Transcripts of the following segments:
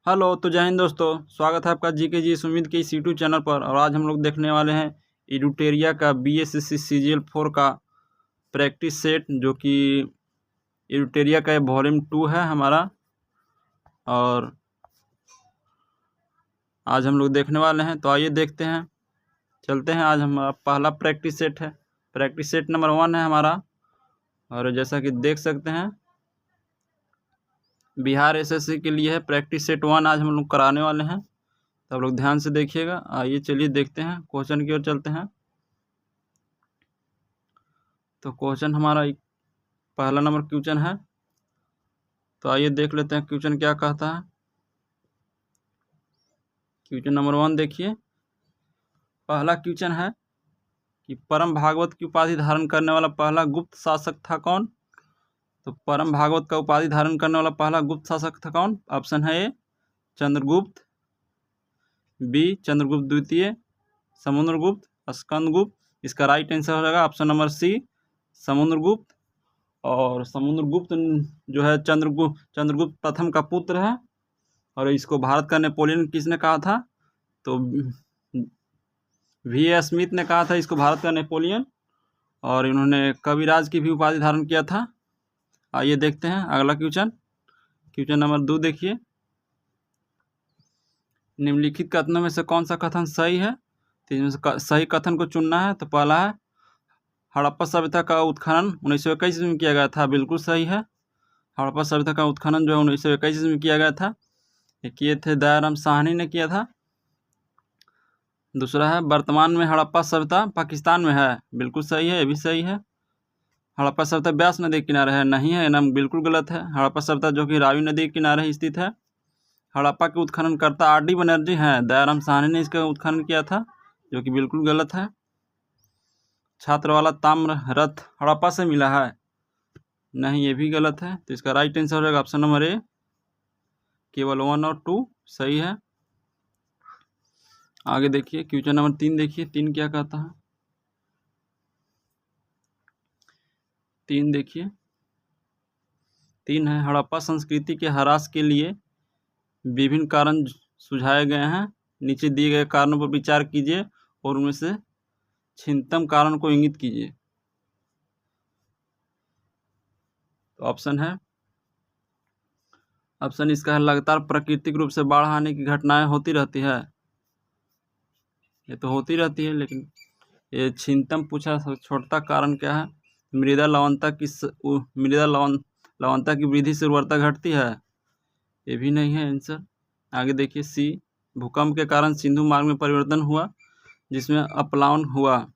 Hello, तो जय हिंद दोस्तों। स्वागत है आपका जीके जी सुमित के इस यूट्यूब चैनल पर। और आज हम लोग देखने वाले हैं एडुटेरिया का BSSC CGL 4 का प्रैक्टिस सेट, जो कि एडुटेरिया का वॉल्यूम 2 है हमारा। और आज हम लोग देखने वाले हैं, तो आइए देखते हैं, चलते हैं। आज हमारा पहला प्रैक्टिस सेट है, प्रैक्टिस सेट नंबर 1 है हमारा। और जैसा कि देख सकते हैं, बिहार SSC के लिए है प्रैक्टिस सेट 1। आज हम लोग कराने वाले हैं, तो आप लोग ध्यान से देखिएगा। आइए चलिए देखते हैं, क्वेश्चन की ओर चलते हैं। तो क्वेश्चन हमारा पहला नंबर क्वेश्चन है, तो आइए देख लेते हैं क्वेश्चन क्या कहता है। क्वेश्चन नंबर 1 देखिए, पहला क्वेश्चन है कि परम भागवत की उपाधि धारण करने वाला पहला गुप्त शासक था कौन। तो परम भागवत का उपाधि धारण करने वाला पहला गुप्त शासक था कौन। ऑप्शन है ए चंद्रगुप्त, बी चंद्रगुप्त द्वितीय, समुद्रगुप्त, स्कंदगुप्त। इसका राइट आंसर हो जाएगा ऑप्शन नंबर सी, समुद्रगुप्त। और समुद्रगुप्त जो है चंद्रगुप्त प्रथम का पुत्र है। और इसको भारत का नेपोलियन किसने कहा था। तो V.A. स्मिथ ने कहा था इसको भारत का नेपोलियन। और इन्होंने कविराज की भी उपाधि धारण किया था। आइए देखते हैं अगला क्वेश्चन। क्वेश्चन नंबर 2 देखिए, निम्नलिखित कथनों में से कौन सा कथन सही है। तो इसमें से सही कथन को चुनना है। तो पहला है हड़प्पा सभ्यता का उत्खनन 1921 में किया गया था, बिल्कुल सही है। हड़प्पा सभ्यता का उत्खनन जो है 1921 में किया गया था। ये किए थे दयाराम साहनी ने किया था। दूसरा है वर्तमान में हड़प्पा सभ्यता पाकिस्तान में है, बिल्कुल सही है, ये भी सही है। हड़प्पा सभ्यता ब्यास नदी के किनारे है, नहीं है, नाम बिल्कुल गलत है। हड़प्पा सभ्यता जो कि रावी नदी के किनारे स्थित है। हड़प्पा के उत्खननकर्ता R.D. बनर्जी हैं, दयाराम साहनी ने इसका उत्खनन किया था, जो कि बिल्कुल गलत है। छात्र वाला ताम्र रथ हड़प्पा से मिला है, नहीं, ये भी गलत है। तो इसका राइट आंसर हो जाएगा ऑप्शन नंबर ए, केवल 1 और 2 सही है। आगे देखिए क्वेश्चन नंबर 3 देखिए, 3 क्या कहता है। 3 देखिए, 3 है हड़प्पा संस्कृति के ह्रास के लिए विभिन्न कारण सुझाए गए हैं। नीचे दिए गए कारणों पर विचार कीजिए और उनमें से छिन्नतम कारण को इंगित कीजिए। तो ऑप्शन इसका है लगातार प्राकृतिक रूप से बाढ़ आने की घटनाएं होती रहती है। ये तो होती रहती है, लेकिन ये छिन्नतम पूछा, छोटा कारण क्या है। मृदा लवणता की वृद्धि से उर्वरता घटती है, ये भी नहीं है आंसर। आगे देखिए सी, भूकंप के कारण सिंधु मार्ग में परिवर्तन हुआ जिसमें अपलायन हुआ।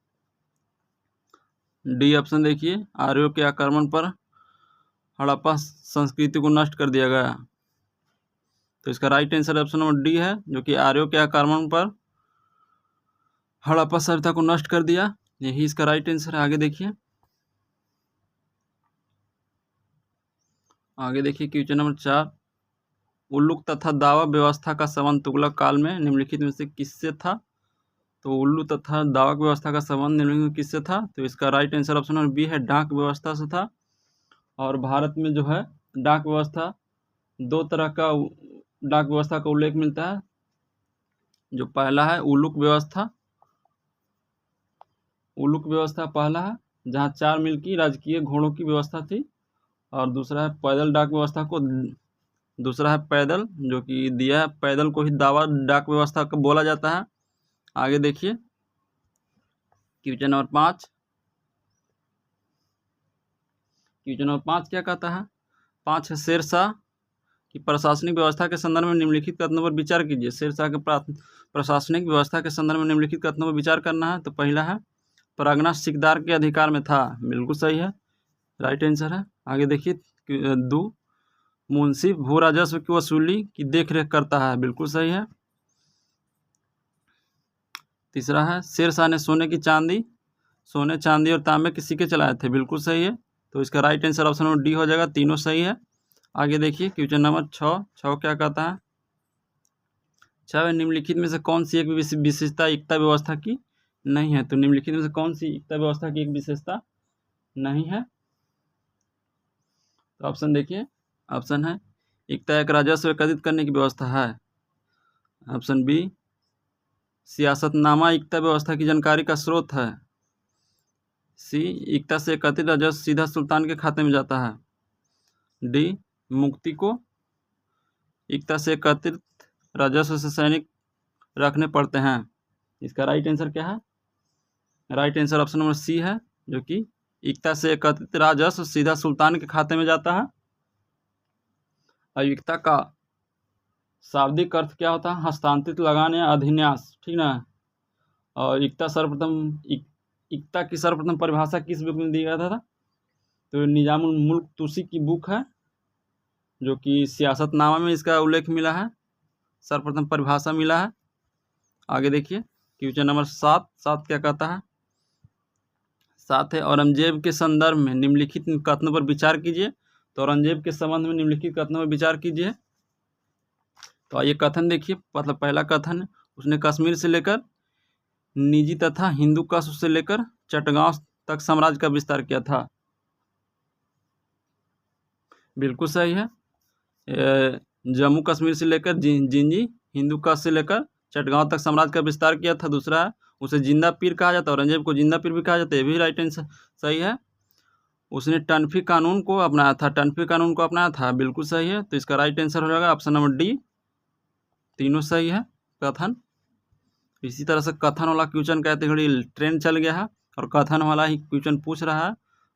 डी ऑप्शन देखिए, आर्यों के आक्रमण पर हड़प्पा संस्कृति को नष्ट कर दिया गया। तो इसका right answer option number D है, जो कि आर्यों के आक्रमण पर हड़प्पा सभ्यता को नष्ट कर दिया, यही इसका राइट आंसर है। आगे देखिए क्वेश्चन नंबर 4, उल्लुक तथा दावा व्यवस्था का संबंध तुगलक काल में निम्नलिखित में से किससे था। तो उल्लू तथा दावा व्यवस्था का संबंध निम्नलिखित में किससे था। तो इसका right answer option number B है, डाक व्यवस्था से था। और भारत में जो है डाक व्यवस्था, 2 तरह का डाक व्यवस्था का उल्लेख मिलता है। जो पहला है उल्लुक व्यवस्था, पहला है जहाँ 4 मील की राजकीय घोड़ों की व्यवस्था थी। और दूसरा है पैदल डाक व्यवस्था को, दूसरा है पैदल, जो कि दिया है पैदल को ही दावा डाक व्यवस्था को बोला जाता है। आगे देखिए क्वेश्चन नंबर 5, क्या कहता है। 5 है शेरशाह की प्रशासनिक व्यवस्था के संदर्भ में निम्नलिखित कथनों पर विचार कीजिए। शेरशाह के प्रशासनिक व्यवस्था के संदर्भ में निम्नलिखित कथनों पर विचार करना है। तो पहला है परगना सिकदार के अधिकार में था, बिल्कुल सही है, राइट आंसर है। आगे देखिए 2, मुंशी भू राजस्व की वसूली की देखरेख करता है, बिल्कुल सही है। तीसरा है शेरशाह ने सोने चांदी और तांबे के सिक्के चलाए थे, बिल्कुल सही है। तो इसका right answer option number D हो जाएगा, तीनों सही है। आगे देखिए क्वेश्चन नंबर 6 क्या कहता है। 6 निम्नलिखित में से कौन सी एक विशेषता एकता व्यवस्था की नहीं है। तो निम्नलिखित में से कौन सी एकता व्यवस्था की एक विशेषता नहीं है। तो ऑप्शन देखिए, ऑप्शन है इक्ता एक राजस्व एकत्रित करने की व्यवस्था है। ऑप्शन बी, सियासतनामा इक्ता व्यवस्था की जानकारी का स्रोत है। सी, इक्ता से एकत्रित राजस्व सीधा सुल्तान के खाते में जाता है। डी, मुक्ति को इक्ता से एकत्रित राजस्व से सैनिक रखने पड़ते हैं। इसका राइट आंसर क्या है? Right answer option number C है, जो कि इक्ता से एकत्रित राजस्व सीधा सुल्तान के खाते में जाता है। और इक्ता का शाब्दिक अर्थ क्या होता है? हस्तांतरित लगान या अधिन्यास, ठीक ना। और इक्ता की सर्वप्रथम परिभाषा किस बुक में दिया गया था? तो निजामुल मुल्क तुसी की बुक है, जो कि सियासतनामा में इसका उल्लेख मिला है, सर्वप्रथम परिभाषा मिला है। आगे देखिए क्वेश्चन नंबर 7 क्या कहता है? 7 है, औरंगजेब के संदर्भ में निम्नलिखित कथनों पर विचार कीजिए। तो औरंगजेब के संबंध में निम्नलिखित कथनों पर विचार कीजिए। तो आइए कथन देखिए। मतलब पहला कथन, उसने कश्मीर से लेकर निजी तथा हिंदू कस्ब से लेकर चटगांव तक साम्राज्य का विस्तार किया था। बिल्कुल सही है। जम्मू कश्मीर से लेकर जिंजी हिंदू कस्ब से लेकर चटगांव तक साम्राज्य का विस्तार किया था। दूसरा है, उसे जिंदा पीर कहा जाता है, औरंगजेब को जिंदा पीर भी कहा जाता है, ये भी राइट आंसर सही है। उसने टनफी कानून को अपनाया था, बिल्कुल सही है। तो इसका राइट आंसर हो जाएगा ऑप्शन नंबर डी, तीनों सही है कथन। इसी तरह से कथन वाला क्वेश्चन कहते घड़ी ट्रेंड चल गया है और कथन वाला ही क्वेश्चन पूछ रहा है।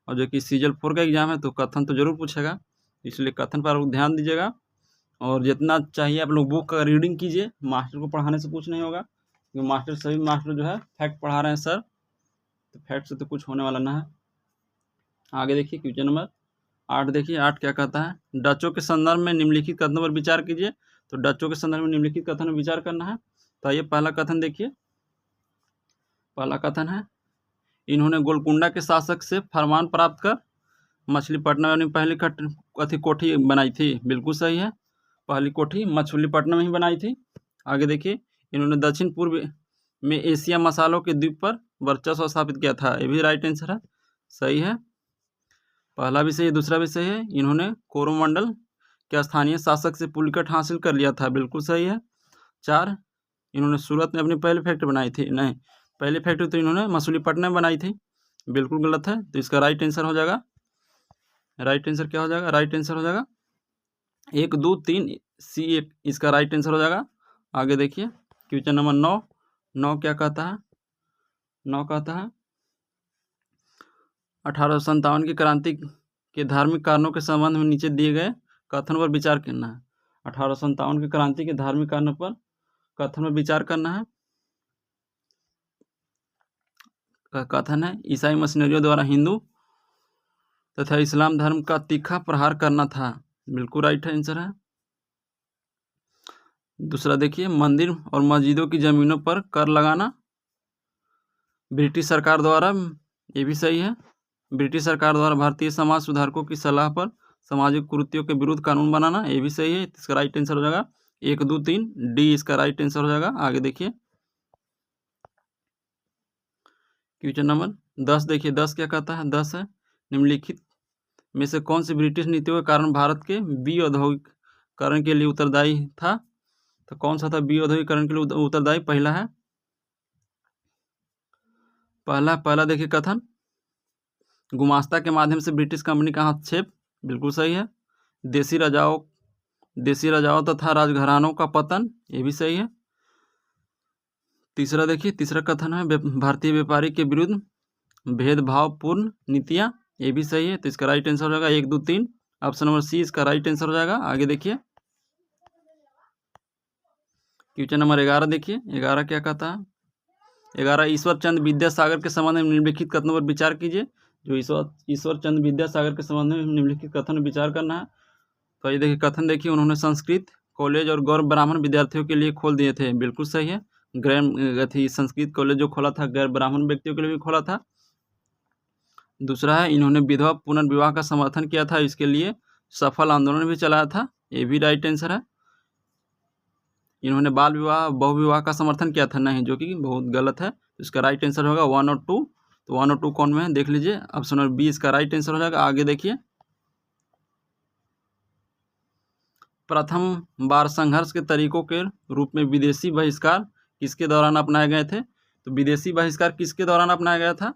और जो कि सीजल 4 का एग्जाम है तो कथन तो जरूर पूछेगा, इसलिए कथन पर ध्यान दीजिएगा। और जितना चाहिए आप लोग बुक का रीडिंग कीजिए, मास्टर को पढ़ाने से कुछ नहीं होगा, क्योंकि मास्टर सभी मास्टर जो है फैक्ट पढ़ा रहे हैं सर, तो फैक्ट से तो कुछ होने वाला ना है। आगे देखिए क्वेश्चन नंबर 8 देखिए। 8 क्या कहता है? डचों के संदर्भ में निम्नलिखित कथनों पर विचार कीजिए। तो डचों के संदर्भ में निम्नलिखित कथन में विचार करना है। तो आइए पहला कथन देखिए। पहला कथन है, इन्होंने गोलकुंडा के शासक से फरमान प्राप्त कर मछलीपट्टनम में पहली कोठी बनाई थी। बिल्कुल सही है, पहली कोठी मछलीपट्टनम में ही बनाई थी। आगे देखिए, इन्होंने दक्षिण पूर्व में एशिया मसालों के द्वीप पर वर्चस्व स्थापित किया था। ये भी राइट आंसर है, सही है। पहला भी सही है, दूसरा भी सही है। इन्होंने कोरोमंडल के स्थानीय शासक से पुलिकट हासिल कर लिया था। बिल्कुल सही है। 4, इन्होंने सूरत में अपनी पहली फैक्ट्री बनाई थी। नहीं, पहली फैक्ट्री तो इन्होंने मछलीपट्टनम में बनाई थी। बिल्कुल गलत है। तो इसका राइट आंसर हो जाएगा, राइट आंसर क्या हो जाएगा? राइट आंसर हो जाएगा 1, 2, 3 सी, 1 इसका राइट आंसर हो जाएगा। आगे देखिए क्वेश्चन नंबर 9 क्या कहता है? 9 कहता है, 1857 की क्रांति के धार्मिक कारणों के संबंध में नीचे दिए गए कथन पर विचार करना है। 1857 की क्रांति के धार्मिक कारणों पर कथन पर विचार करना है। कथन है, ईसाई मिशनरियों द्वारा हिंदू तथा इस्लाम धर्म का तीखा प्रहार करना था। बिल्कुल राइट आंसर है। दूसरा देखिए, मंदिर और मस्जिदों की जमीनों पर कर लगाना ब्रिटिश सरकार द्वारा, ये भी सही है। ब्रिटिश सरकार द्वारा भारतीय समाज सुधारकों की सलाह पर सामाजिक कुरीतियों के विरुद्ध कानून बनाना, ये भी सही है। इसका राइट आंसर हो जाएगा 1, 2, 3 डी इसका राइट आंसर हो जाएगा। आगे देखिए क्वेश्चन नंबर 10 देखिए। 10 क्या कहता है? 10 है, निम्नलिखित में से कौन सी ब्रिटिश नीतियों के कारण भारत के औद्योगिकरण के लिए उत्तरदायी था? तो कौन सा था औद्योगिकरण के लिए उत्तरदायी? पहला है, पहला देखिए कथन, गुमास्ता के माध्यम से ब्रिटिश कंपनी का हस्तक्षेप। बिल्कुल सही है। देसी राजाओं तथा राजघरानों का पतन, ये भी सही है। तीसरा देखिए, तीसरा कथन है, भारतीय व्यापारी के विरुद्ध भेदभावपूर्ण नीतियां, ये भी सही है। तो इसका राइट आंसर हो जाएगा 1, 2, 3 ऑप्शन नंबर सी इसका राइट आंसर हो जाएगा। आगे देखिए क्वेश्चन नंबर 11 देखिए। 11 क्या कहता है? 11, ईश्वर चंद्र विद्यासागर के संबंध में निम्नलिखित कथनों पर विचार कीजिए। जो ईश्वर चंद्र विद्यासागर के संबंध में निम्नलिखित कथन में विचार करना है। तो ये देखिए कथन देखिए, उन्होंने संस्कृत कॉलेज और गौर ब्राह्मण विद्यार्थियों के लिए खोल दिए थे। बिल्कुल सही है। संस्कृत कॉलेज जो खोला था गैर ब्राह्मण व्यक्तियों के लिए भी खोला था। दूसरा है, इन्होंने विधवा पुनर्विवाह का समर्थन किया था, इसके लिए सफल आंदोलन भी चलाया था, ये भी राइट आंसर है। इन्होंने बाल विवाह बहुविवाह का समर्थन किया था, नहीं, जो कि बहुत गलत है। तो इसका राइट आंसर होगा 1 और 2। तो 1 और 2 कौन में है देख लीजिए, ऑप्शन नंबर बी इसका राइट आंसर हो जाएगा। आगे देखिए प्रथम बार संघर्ष के तरीकों के रूप में विदेशी बहिष्कार किसके दौरान अपनाए गए थे? तो विदेशी बहिष्कार किसके दौरान अपनाया गया था?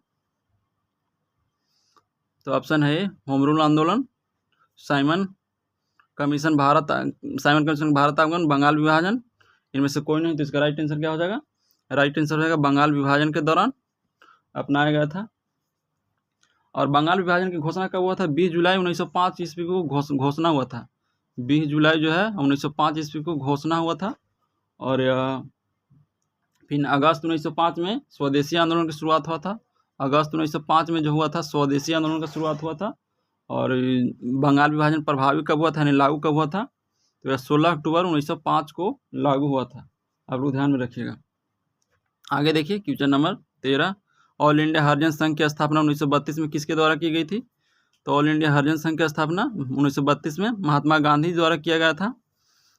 तो ऑप्शन है होम रूल आंदोलन, साइमन कमीशन भारत आगमन, बंगाल विभाजन। इनमें से कोई नहीं, तो इसका राइट आंसर क्या हो जाएगा? राइट आंसर हो जाएगा बंगाल विभाजन के दौरान अपनाया गया था। और बंगाल विभाजन की घोषणा कब हुआ था? 20 जुलाई 1905 ईस्वी को घोषणा हुआ था। 20 जुलाई जो है 1905 ईस्वी को घोषणा हुआ था। और फिर अगस्त 1905 में स्वदेशी आंदोलन की शुरुआत हुआ था। अगस्त 1905 में जो हुआ था स्वदेशी आंदोलन का शुरुआत हुआ था। और बंगाल विभाजन प्रभावी कब हुआ था, यानी लागू कब हुआ था? तो यह 16 अक्टूबर 1905 को लागू हुआ था। आप लोग ध्यान में रखिएगा। आगे देखिए क्वेश्चन नंबर 13, ऑल इंडिया हरिजन संघ की स्थापना 1932 में किसके द्वारा की गई थी? तो ऑल इंडिया हरिजन संघ की स्थापना 1932 में महात्मा गांधी द्वारा किया गया था।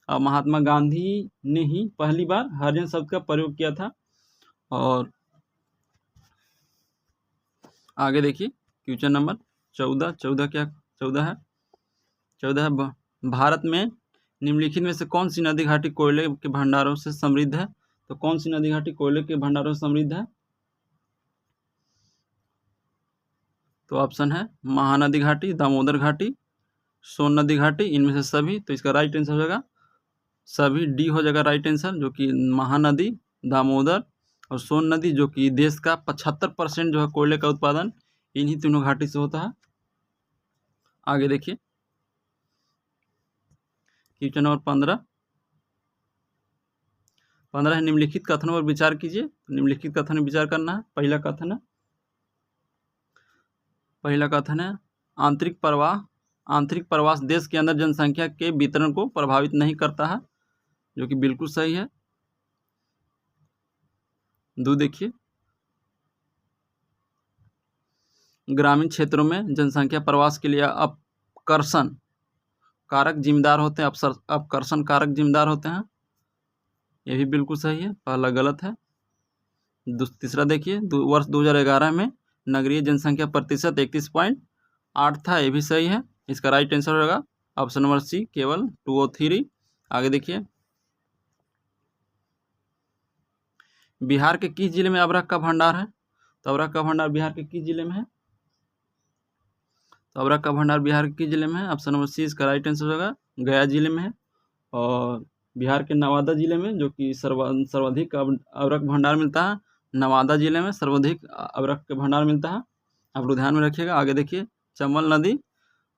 और महात्मा गांधी ने ही पहली बार हरिजन शब्द का प्रयोग किया था। और आगे देखिए क्वेश्चन नंबर 14 क्या 14 है? 14 है, भारत में निम्नलिखित में से कौन सी नदी घाटी कोयले के भंडारों से समृद्ध है? तो कौन सी नदी घाटी कोयले के भंडारों से समृद्ध है? तो ऑप्शन है महानदी घाटी, दामोदर घाटी, सोन नदी घाटी, इनमें से सभी। तो इसका राइट आंसर हो जाएगा सभी, डी हो जाएगा राइट आंसर, जो कि महानदी, दामोदर और सोन नदी, जो कि देश का 75% जो है कोयले का उत्पादन इन्हीं तीनों घाटी से होता है। आगे देखिए क्वेश्चन नंबर 15 है, निम्नलिखित कथनों पर विचार कीजिए। निम्नलिखित कथन में विचार करना है। पहला कथन है आंतरिक प्रवास देश के अंदर जनसंख्या के वितरण को प्रभावित नहीं करता है, जो कि बिल्कुल सही है। दो देखिए, ग्रामीण क्षेत्रों में जनसंख्या प्रवास के लिए अपकर्षण कारक जिम्मेदार होते हैं, अपकर्षण कारक जिम्मेदार होते हैं, यह भी बिल्कुल सही है। पहला गलत है। तीसरा देखिए, वर्ष 2011 में नगरीय जनसंख्या प्रतिशत 31.8 था, यह भी सही है। इसका राइट आंसर होगा ऑप्शन नंबर सी, केवल 2 और 3। आगे देखिए, बिहार के किस जिले में अबरख का भंडार है? तो अबरख का भंडार बिहार के किस जिले में है? तो अबरख का भंडार बिहार के किस जिले में है? ऑप्शन नंबर सी इसका राइट आंसर होगा गया जिले में है। और बिहार के नवादा जिले में, जो कि सर्वाधिक अबरख भंडार मिलता है, नवादा जिले में सर्वाधिक अबरख के भंडार मिलता है। आप लोग ध्यान में रखिएगा। आगे देखिए, चंबल नदी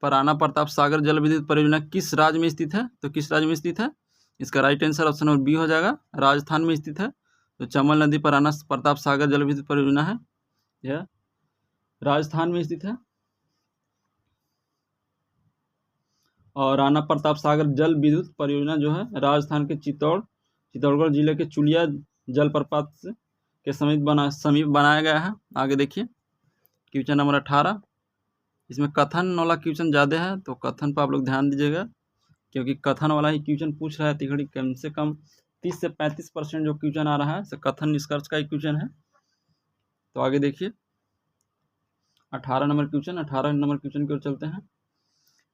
पर राणा प्रताप सागर जल विद्युत परियोजना किस राज्य में स्थित है? तो किस राज्य में स्थित है? इसका right answer option number B हो जाएगा, राजस्थान में स्थित है। तो चंबल नदी पर राणा प्रताप सागर जल विद्युत परियोजना है, यह राजस्थान में स्थित है। और राणा प्रताप सागर जल विद्युत परियोजना जो है राजस्थान के चित्तौड़गढ़ जिले के चुलिया जलप्रपात के समीप बनाया गया है। आगे देखिए क्वेश्चन नंबर 18, इसमें कथन वाला क्वेश्चन ज़्यादा है, तो कथन पर आप लोग ध्यान दीजिएगा, क्योंकि कथन वाला ही क्वेश्चन पूछ रहा है। तिगड़ी कम से कम 30 से 35% जो क्वेश्चन आ रहा है कथन निष्कर्ष का ही क्वेश्चन है। तो आगे देखिए 18 नंबर क्वेश्चन की ओर चलते हैं।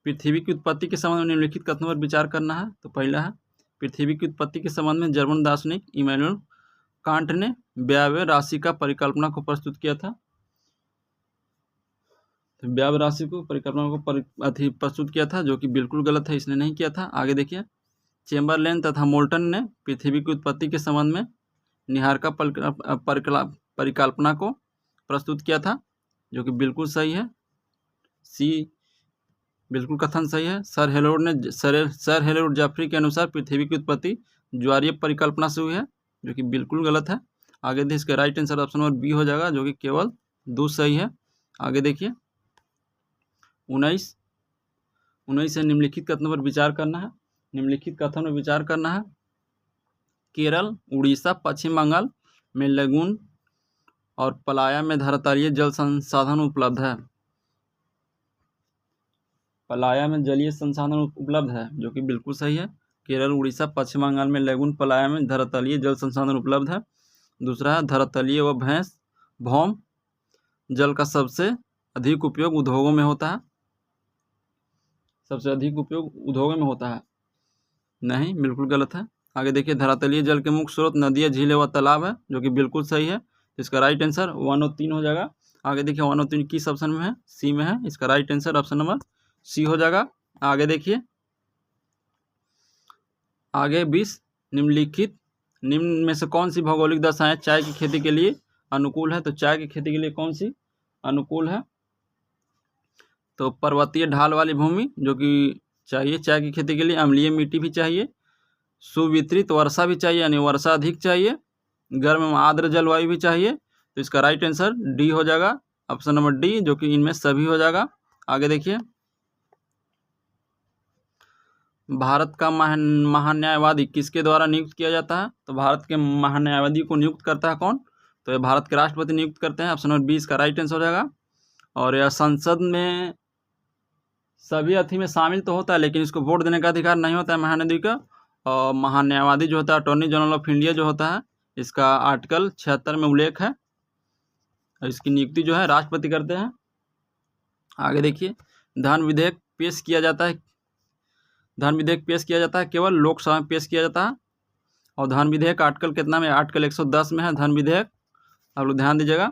पृथ्वी की उत्पत्ति के संबंध में निम्नलिखित कथनों पर विचार करना है। तो पहला है, पृथ्वी की उत्पत्ति के संबंध में जर्मन दार्शनिक इमैनुअल कांट ने व्यावय राशि का परिकल्पना को प्रस्तुत किया था। तो व्यावय राशि को परिकल्पना को प्रस्तुत किया था, जो कि बिल्कुल गलत है, इसने नहीं किया था। आगे देखिए, चेम्बरलेन तथा मोल्टन ने पृथ्वी की उत्पत्ति के संबंध में निहार का परिकल्पना को प्रस्तुत किया था, जो कि बिल्कुल सही है। सी बिल्कुल कथन सही है। सर हेरोल्ड जाफरी के अनुसार पृथ्वी की उत्पत्ति ज्वारीय परिकल्पना से हुई है, जो कि बिल्कुल गलत है। आगे देखिए, इसका right answer option number B हो जाएगा, जो कि केवल 2 सही है। आगे देखिए 19 से निम्नलिखित कथनों पर विचार करना है। निम्नलिखित कथन में विचार करना है, केरल, उड़ीसा, पश्चिम बंगाल में लगून और पलाया में धरातलीय जल संसाधन उपलब्ध है। पलाया में जलीय संसाधन उपलब्ध है, जो कि बिल्कुल सही है। केरल, उड़ीसा, पश्चिम बंगाल में लगून, पलाया में धरातलीय जल संसाधन उपलब्ध है। दूसरा है, धरातलीय व भौम जल का सबसे अधिक उपयोग उद्योगों में होता है। सबसे अधिक उपयोग उद्योगों में होता है। नहीं, बिल्कुल गलत है। आगे देखिए, धरातलीय जल के मुख्य स्रोत नदियाँ, झीलें व तालाब है, जो कि बिल्कुल सही है। इसका राइट आंसर 1 और 3 हो जाएगा। आगे देखिए 1 और 3 किस ऑप्शन में है? सी में है। इसका right answer option number C हो जाएगा। आगे देखिए, आगे 20 निम्न में से कौन सी भौगोलिक दशाएं चाय की खेती के लिए अनुकूल है? तो चाय की खेती के लिए कौन सी अनुकूल है? तो पर्वतीय ढाल वाली भूमि जो कि चाहिए चाय की खेती के लिए, अम्लीय मिट्टी भी चाहिए, सुवितरित वर्षा भी चाहिए यानी वर्षा अधिक चाहिए, गर्म एवं आर्द्र जलवायु भी चाहिए। तो इसका राइट आंसर डी हो जाएगा, ऑप्शन नंबर डी, जो कि इनमें सभी हो जाएगा। आगे देखिए, भारत का महान्यायवादी किसके द्वारा नियुक्त किया जाता है? तो भारत के महान्यायवादी को नियुक्त करता है कौन? तो ये भारत के राष्ट्रपति नियुक्त करते हैं। ऑप्शन नंबर बी इसका राइट आंसर हो जाएगा। और यह संसद में सभी अथी में शामिल तो होता है, लेकिन इसको वोट देने का अधिकार नहीं होता है महान्यायवादी का। और महान्यायवादी जो होता है, अटॉर्नी जनरल ऑफ इंडिया जो होता है, इसका आर्टिकल 76 में उल्लेख है। इसकी नियुक्ति जो है राष्ट्रपति करते हैं। आगे देखिए, धन विधेयक पेश किया जाता है केवल लोकसभा में पेश किया जाता है। और धन विधेयक आर्टिकल कितना में? आर्टिकल 110 में है धन विधेयक, आप लोग ध्यान दीजिएगा।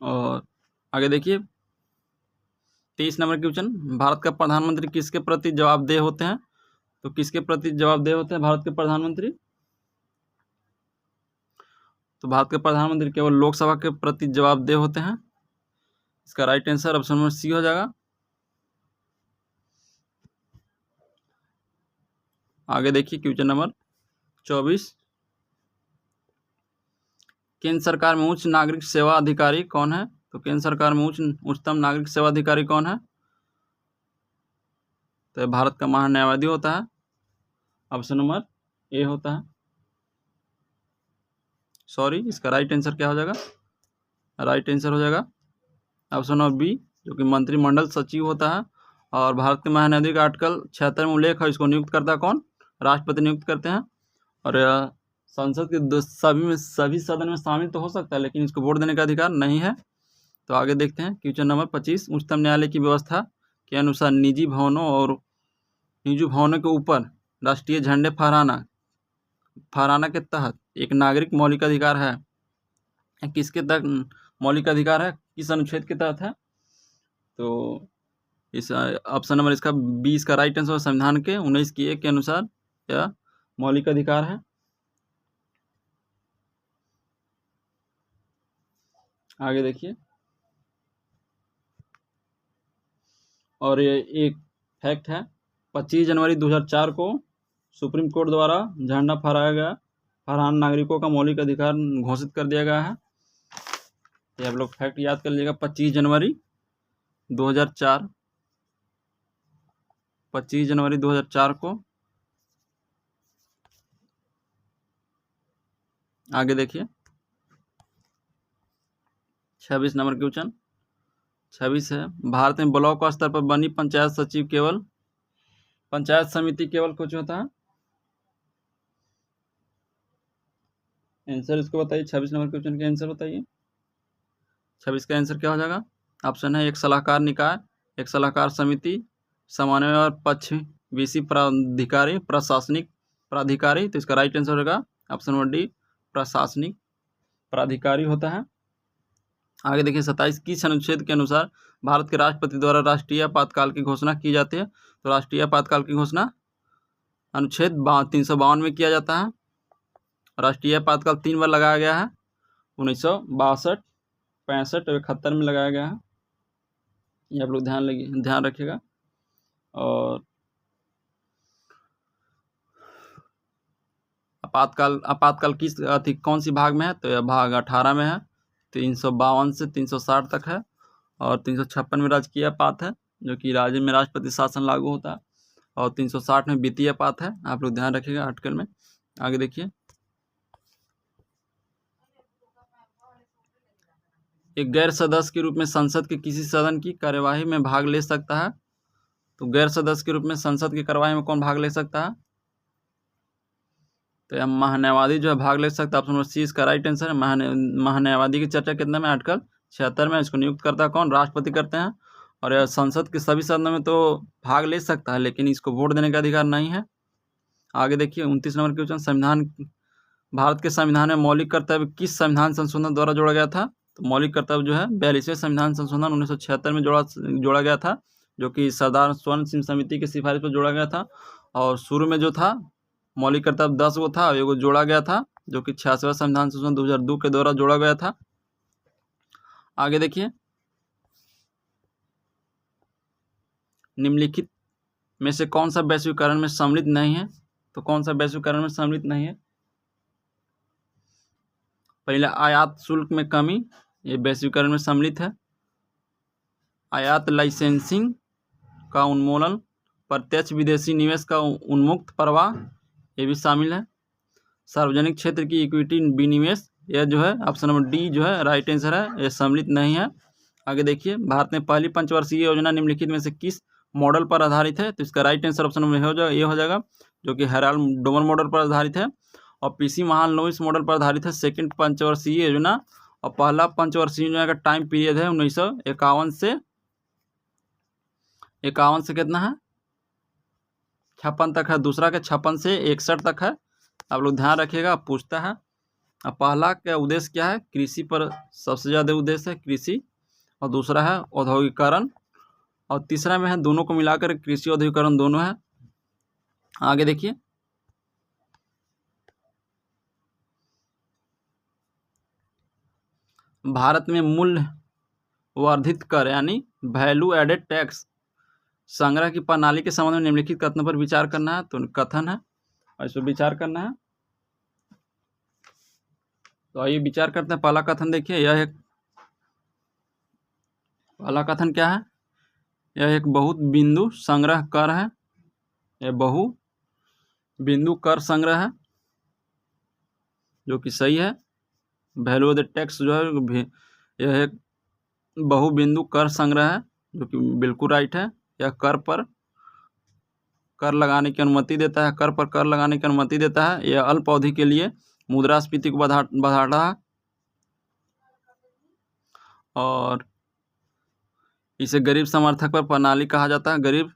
और आगे देखिए 23 नंबर क्वेश्चन, भारत का प्रधानमंत्री किसके प्रति जवाबदेह होते हैं? तो किसके प्रति जवाबदेह होते हैं भारत के प्रधानमंत्री? तो भारत के प्रधानमंत्री केवल लोकसभा के प्रति जवाबदेह होते हैं। इसका right answer option number C हो जाएगा। आगे देखिए क्वेश्चन नंबर 24, केंद्र सरकार में उच्च नागरिक सेवा अधिकारी कौन है? तो केंद्र सरकार में उच्चतम नागरिक सेवा अधिकारी कौन है? तो भारत का महान्यायवादी होता है। ऑप्शन नंबर ए होता है। सॉरी, इसका राइट आंसर क्या हो जाएगा? राइट आंसर हो जाएगा ऑप्शन नंबर बी, जो कि मंत्रिमंडल सचिव होता है। और भारत के महान्यायाधीश का आर्टिकल 76 में उल्लेख है। इसको नियुक्त करता है कौन? राष्ट्रपति नियुक्त करते हैं। और संसद के सभी सदन में शामिल तो हो सकता है, लेकिन इसको वोट देने का अधिकार नहीं है। तो आगे देखते हैं क्वेश्चन नंबर 25, उच्चतम न्यायालय की व्यवस्था के अनुसार निजी भवनों के ऊपर राष्ट्रीय झंडे फहराना के तहत एक नागरिक मौलिक अधिकार है। किसके तहत मौलिक अधिकार है? किस अनुच्छेद के तहत है? तो इस ऑप्शन नंबर इसका 20 का राइट आंसर संविधान के 19 की 1 के अनुसार यह मौलिक अधिकार है। आगे देखिए, और ये एक फैक्ट है, 25 जनवरी 2004 को सुप्रीम कोर्ट द्वारा झंडा फहराना नागरिकों का मौलिक अधिकार घोषित कर दिया गया है। ये आप लोग फैक्ट याद कर लीजिएगा। 25 जनवरी 2004 को। आगे देखिए 26 नंबर क्वेश्चन 26 है, भारत में ब्लॉक स्तर पर बनी पंचायत समिति केवल कुछ होता है? आंसर इसको बताइए। 26 नंबर क्वेश्चन का आंसर बताइए। 26 का आंसर क्या हो जाएगा? ऑप्शन है, एक सलाहकार निकाय, एक सलाहकार समिति, समन्वय और पक्षविषी प्रशासनिक प्राधिकारी। तो इसका राइट आंसर होगा ऑप्शन नंबर डी, प्रशासनिक प्राधिकारी होता है। आगे देखिए 27, किस अनुच्छेद के अनुसार भारत के राष्ट्रपति द्वारा राष्ट्रीय आपातकाल की घोषणा की जाती है? तो राष्ट्रीय आपातकाल की घोषणा अनुच्छेद 352 में किया जाता है। राष्ट्रीय आपातकाल 3 बार लगाया गया है, 1962, 65 और 71 में लगाया गया है। ये आप लोग ध्यान रखिएगा। और आपातकाल किस कौन सी भाग में है? तो यह भाग 18 में है, 352 से 360 तक है। और 356 में राजकीय आपात है, जो कि राज्य में राष्ट्रपति शासन लागू होता है। और 360 में वित्तीय आपात है। आप लोग ध्यान रखिएगा आर्टिकल में। आगे देखिए, एक गैर सदस्य के रूप में संसद के किसी सदन की कार्यवाही में भाग ले सकता है? तो गैर सदस्य के रूप में संसद की कार्यवाही में कौन भाग ले सकता है? तो यह महान्यायवादी जो है भाग ले सकता है। ऑप्शन नंबर सी इसका राइट आंसर है। महान्यायवादी की चर्चा कितना में? आर्टिकल 76 में। इसको नियुक्त करता है कौन? राष्ट्रपति करते हैं। और यह संसद के सभी सदनों में तो भाग ले सकता है, लेकिन इसको वोट देने का अधिकार नहीं है। आगे देखिए 29 नंबर क्वेश्चन, संविधान, भारत के संविधान में मौलिक कर्तव्य किस संविधान संशोधन द्वारा जोड़ा गया था? तो मौलिक कर्तव्य जो है 42वें संविधान संशोधन 1976 में जोड़ा गया था, जो कि सरदार स्वर्ण सिंह समिति की सिफारिश पर जोड़ा गया था। और शुरू में जो था मौलिक कर्तव्य 10 गो था, एगो जोड़ा गया था, जो कि 86वां संविधान संशोधन 2002 के द्वारा जोड़ा गया था। आगे देखिए, निम्नलिखित में से कौन सा वैश्वीकरण में सम्मिलित नहीं है? तो कौन सा वैश्वीकरण में सम्मिलित नहीं है? पहला, आयात शुल्क में कमी, ये वैश्वीकरण में सम्मिलित है। आयात लाइसेंसिंग का उन्मूलन, प्रत्यक्ष विदेशी निवेश का उन्मुक्त प्रवाह, ये भी शामिल है। सार्वजनिक क्षेत्र की इक्विटी विनिवेश, यह जो है ऑप्शन नंबर डी जो है राइट आंसर है, ये सम्मिलित नहीं है। आगे देखिए, भारत में पहली पंचवर्षीय योजना निम्नलिखित में से किस मॉडल पर आधारित है? तो इसका राइट आंसर ऑप्शन नंबर ये हो जाएगा, जो कि हेराल्ड डोमर मॉडल पर आधारित है। और पीसी महालनोबिस मॉडल पर आधारित है सेकंड पंचवर्षीय योजना। और पहला पंचवर्षीय योजना का टाइम पीरियड है 1951 से 51 से कितना है 56 तक है। दूसरा का 56 से 61 तक है। आप लोग ध्यान रखिएगा, पूछता है। अब पहला का उद्देश्य क्या है? कृषि पर सबसे ज़्यादा उद्देश्य है कृषि, और दूसरा है औद्योगिकरण, और तीसरा में है दोनों को मिलाकर कृषि औद्योगिकरण दोनों है। आगे देखिए, भारत में मूल्य वर्धित कर यानी वैल्यू एडेड टैक्स संग्रह की प्रणाली के संबंध में निम्नलिखित कथनों पर विचार करना है। तो कथन है और इस पर विचार करना है। तो आइए विचार करते हैं। पहला कथन देखिए, यह एक पहला कथन क्या है? यह एक बहुत बिंदु संग्रह कर है। यह बहु बिंदु कर संग्रह है, जो कि सही है। वैल्यू एडेड टैक्स जो है यह एक बहु बिंदु कर संग्रह है, जो कि बिल्कुल राइट है। यह कर पर कर लगाने की अनुमति देता है, कर पर कर लगाने की अनुमति देता है। यह अल्प अवधि के लिए मुद्रास्फीति को बढ़ा रहा है, और इसे गरीब समर्थक पर प्रणाली कहा जाता है, गरीब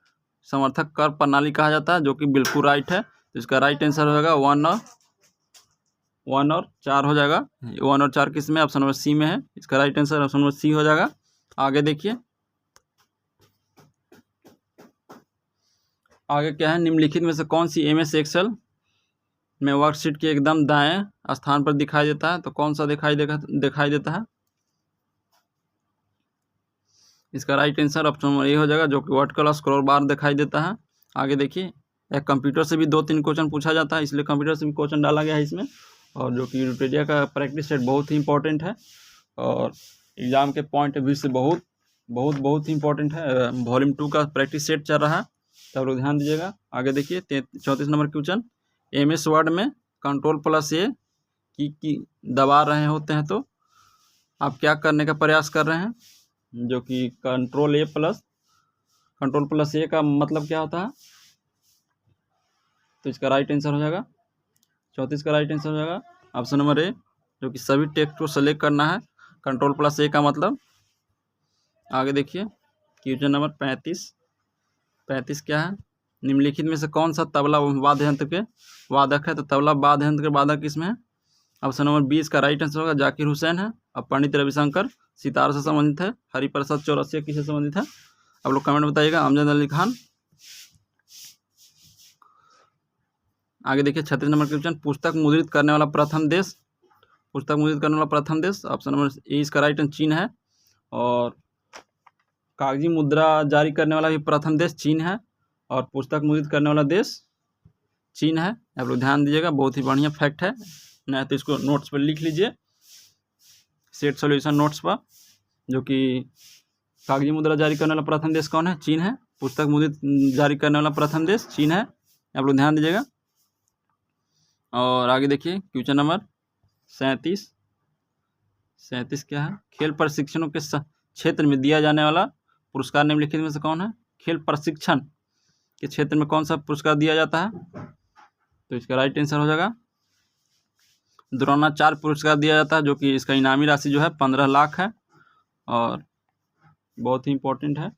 समर्थक कर प्रणाली कहा जाता है, जो कि बिल्कुल राइट है। तो इसका राइट आंसर हो जाएगा 1 और 4 हो जाएगा। 1 और 4 किस में? ऑप्शन नंबर सी में है। इसका right answer option number C हो जाएगा। आगे देखिए, आगे क्या है? निम्नलिखित में से कौन सी एमएस एक्सेल में वर्कशीट के एकदम दाएं स्थान पर दिखाई देता है? तो कौन सा दिखाई देता है? इसका right answer option number A हो जाएगा, जो कि वर्टिकल स्क्रॉल बार दिखाई देता है। आगे देखिए, एक कंप्यूटर से भी 2-3 क्वेश्चन पूछा जाता है, इसलिए कंप्यूटर से भी क्वेश्चन डाला गया है इसमें। और जो कि विकिपीडिया का प्रैक्टिस सेट बहुत ही इंपॉर्टेंट है, और एग्जाम के पॉइंट ऑफ व्यू से बहुत ही इंपॉर्टेंट है। वॉल्यूम 2 का प्रैक्टिस सेट चल रहा है, तब लोग ध्यान दीजिएगा। आगे देखिए 34 नंबर क्वेश्चन, MS वर्ड में Ctrl+A की दबा रहे होते हैं तो आप क्या करने का प्रयास कर रहे हैं? जो कि Ctrl+A का मतलब क्या होता है? तो इसका राइट आंसर हो जाएगा 34 का राइट आंसर हो जाएगा ऑप्शन नंबर ए, जो कि सभी टेक्स्ट को सेलेक्ट करना है, Ctrl+A का मतलब। आगे देखिए क्वेश्चन नंबर 35 क्या है? निम्नलिखित में से कौन सा तबला वाद्य यंत्र के वादक है? तो तबला वाद्य यंत्र के वादक किसमें है? ऑप्शन नंबर 20 का राइट आंसर होगा जाकिर हुसैन है। और पंडित रविशंकर सितार से संबंधित है। हरिप्रसाद चौरसिया किससे संबंधित है? आप लोग कमेंट बताइएगा। अमजद अली खान। आगे देखिए 36 नंबर क्वेश्चन, पुस्तक मुद्रित करने वाला प्रथम देश ऑप्शन नंबर ए इसका राइट आंसर चीन है। और कागजी मुद्रा जारी करने वाला भी प्रथम देश चीन है, और पुस्तक मुद्रित करने वाला देश चीन है। आप लोग ध्यान दीजिएगा, बहुत ही बढ़िया फैक्ट है, नहीं तो इसको नोट्स पर लिख लीजिए, सेट सॉल्यूशन नोट्स पर, जो कि कागजी मुद्रा जारी करने वाला प्रथम देश कौन है? चीन है। पुस्तक मुद्रित जारी करने वाला प्रथम देश चीन है। आप लोग ध्यान दीजिएगा। और आगे देखिए क्वेश्चन नंबर 37 क्या है? खेल प्रशिक्षणों के क्षेत्र में दिया जाने वाला पुरस्कार निम्नलिखित में से कौन है? खेल प्रशिक्षण के क्षेत्र में कौन सा पुरस्कार दिया जाता है? तो इसका राइट आंसर हो जाएगा द्रोणाचार्य पुरस्कार दिया जाता है, जो कि इसका इनामी राशि जो है 15 लाख है, और बहुत ही इंपॉर्टेंट है।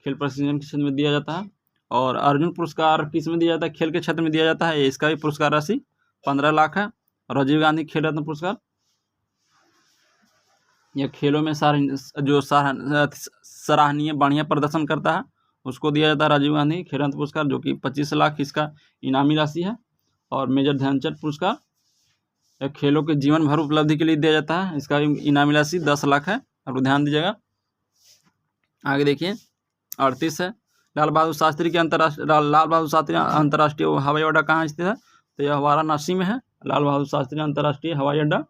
खेल प्रशिक्षण के क्षेत्र में दिया जाता है। और अर्जुन पुरस्कार किस में दिया जाता है? खेल के क्षेत्र में दिया जाता है। इसका भी पुरस्कार राशि 15 लाख है। और राजीव गांधी खेल रत्न पुरस्कार यह खेलों में जो सराहनीय बढ़िया प्रदर्शन करता है उसको दिया जाता है राजीव गांधी खेल रत्न पुरस्कार, जो कि 25 लाख इसका इनामी राशि है। और मेजर ध्यानचंद पुरस्कार यह खेलों के जीवन भर उपलब्धि के लिए दिया जाता है, इसका इनामी राशि 10 लाख है। आप लोग ध्यान दीजिएगा। आगे देखिए 38 है, लाल बहादुर शास्त्री अंतर्राष्ट्रीय हवाई अड्डा कहाँ स्थित है? तो यह वाराणसी में है, लाल बहादुर शास्त्री अंतर्राष्ट्रीय हवाई अड्डा।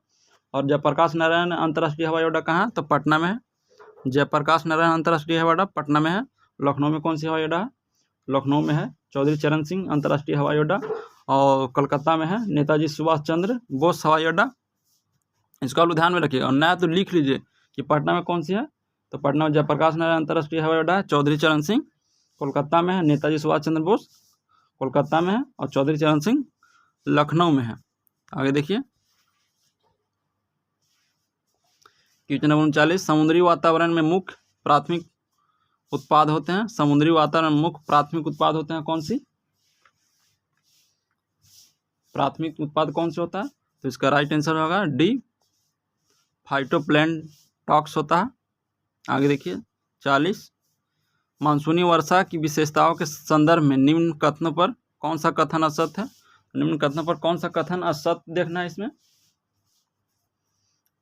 और जयप्रकाश नारायण अंतर्राष्ट्रीय हवाई अड्डा कहाँ है? तो पटना में है। जयप्रकाश नारायण अंतर्राष्ट्रीय हवाई अड्डा पटना में है। लखनऊ में कौन सी हवाई अड्डा है? लखनऊ में है चौधरी चरण सिंह अंतर्राष्ट्रीय हवाई अड्डा। और कलकत्ता में है नेताजी सुभाष चंद्र बोस हवाई अड्डा। इसको आप लोग ध्यान में रखिएगा और नया तो लिख लीजिए कि पटना में कौन सी है। तो पटना में जयप्रकाश नारायण अंतर्राष्ट्रीय हवाई अड्डा है, चौधरी चरण सिंह। कोलकाता में है नेताजी सुभाष चंद्र बोस, कोलकाता में है। और चौधरी चरण सिंह लखनऊ में है। आगे देखिए क्वेश्चन नंबर 39, समुद्री वातावरण में मुख्य प्राथमिक उत्पाद होते हैं। समुद्री वातावरण में मुख्य प्राथमिक उत्पाद होते हैं कौन सी? प्राथमिक उत्पाद कौन से होता है? तो इसका राइट आंसर होगा डी, फाइटोप्लैंक्टन होता है। आगे देखिए 40, मानसूनी वर्षा की विशेषताओं के संदर्भ में निम्न कथनों पर कौन सा कथन असत्य है? निम्न कथनों पर कौन सा कथन असत्य देखना है इसमें।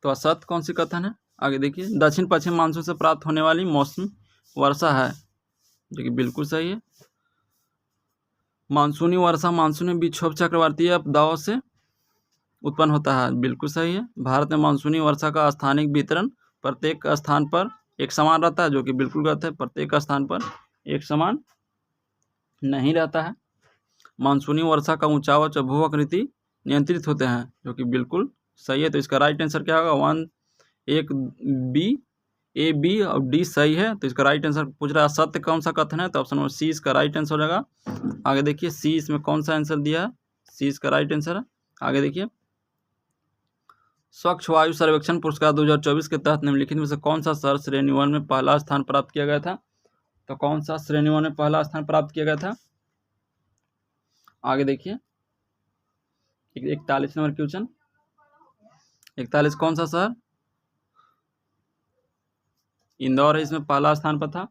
तो असत्य कौन सी कथन है? आगे देखिए दक्षिण पश्चिम मानसून से प्राप्त होने वाली मौसमी वर्षा है, जो कि बिल्कुल सही है। मानसूनी वर्षा मानसूनी विक्षोभ चक्रवातीय आपदाओं से उत्पन्न होता है, बिल्कुल सही है। भारत में मानसूनी वर्षा का स्थानिक वितरण प्रत्येक स्थान पर एक समान रहता है, जो कि बिल्कुल गलत है। प्रत्येक स्थान पर एक समान नहीं रहता है। मानसूनी वर्षा का ऊंचाव और भू-आकृति नियंत्रित होते हैं, जो कि बिल्कुल सही है। तो इसका राइट आंसर क्या होगा? 1 एक बी, ए बी और डी सही है। तो इसका राइट आंसर पूछ रहा है सत्य कौन सा कथन है? तो ऑप्शन नंबर सी इसका राइट आंसर हो जाएगा। आगे देखिए सी इसमें कौन सा आंसर दिया है? सी इसका राइट आंसर है। आगे देखिए स्वच्छ वायु सर्वेक्षण पुरस्कार 2024 के तहत निम्नलिखित में से कौन सा शहर श्रेणी 1 में पहला स्थान प्राप्त किया गया था? तो कौन सा श्रेणी 1 में पहला स्थान प्राप्त किया गया था? आगे देखिए 41 नंबर क्वेश्चन, 41 कौन सा शहर? इंदौर है, इसमें पहला स्थान पर था।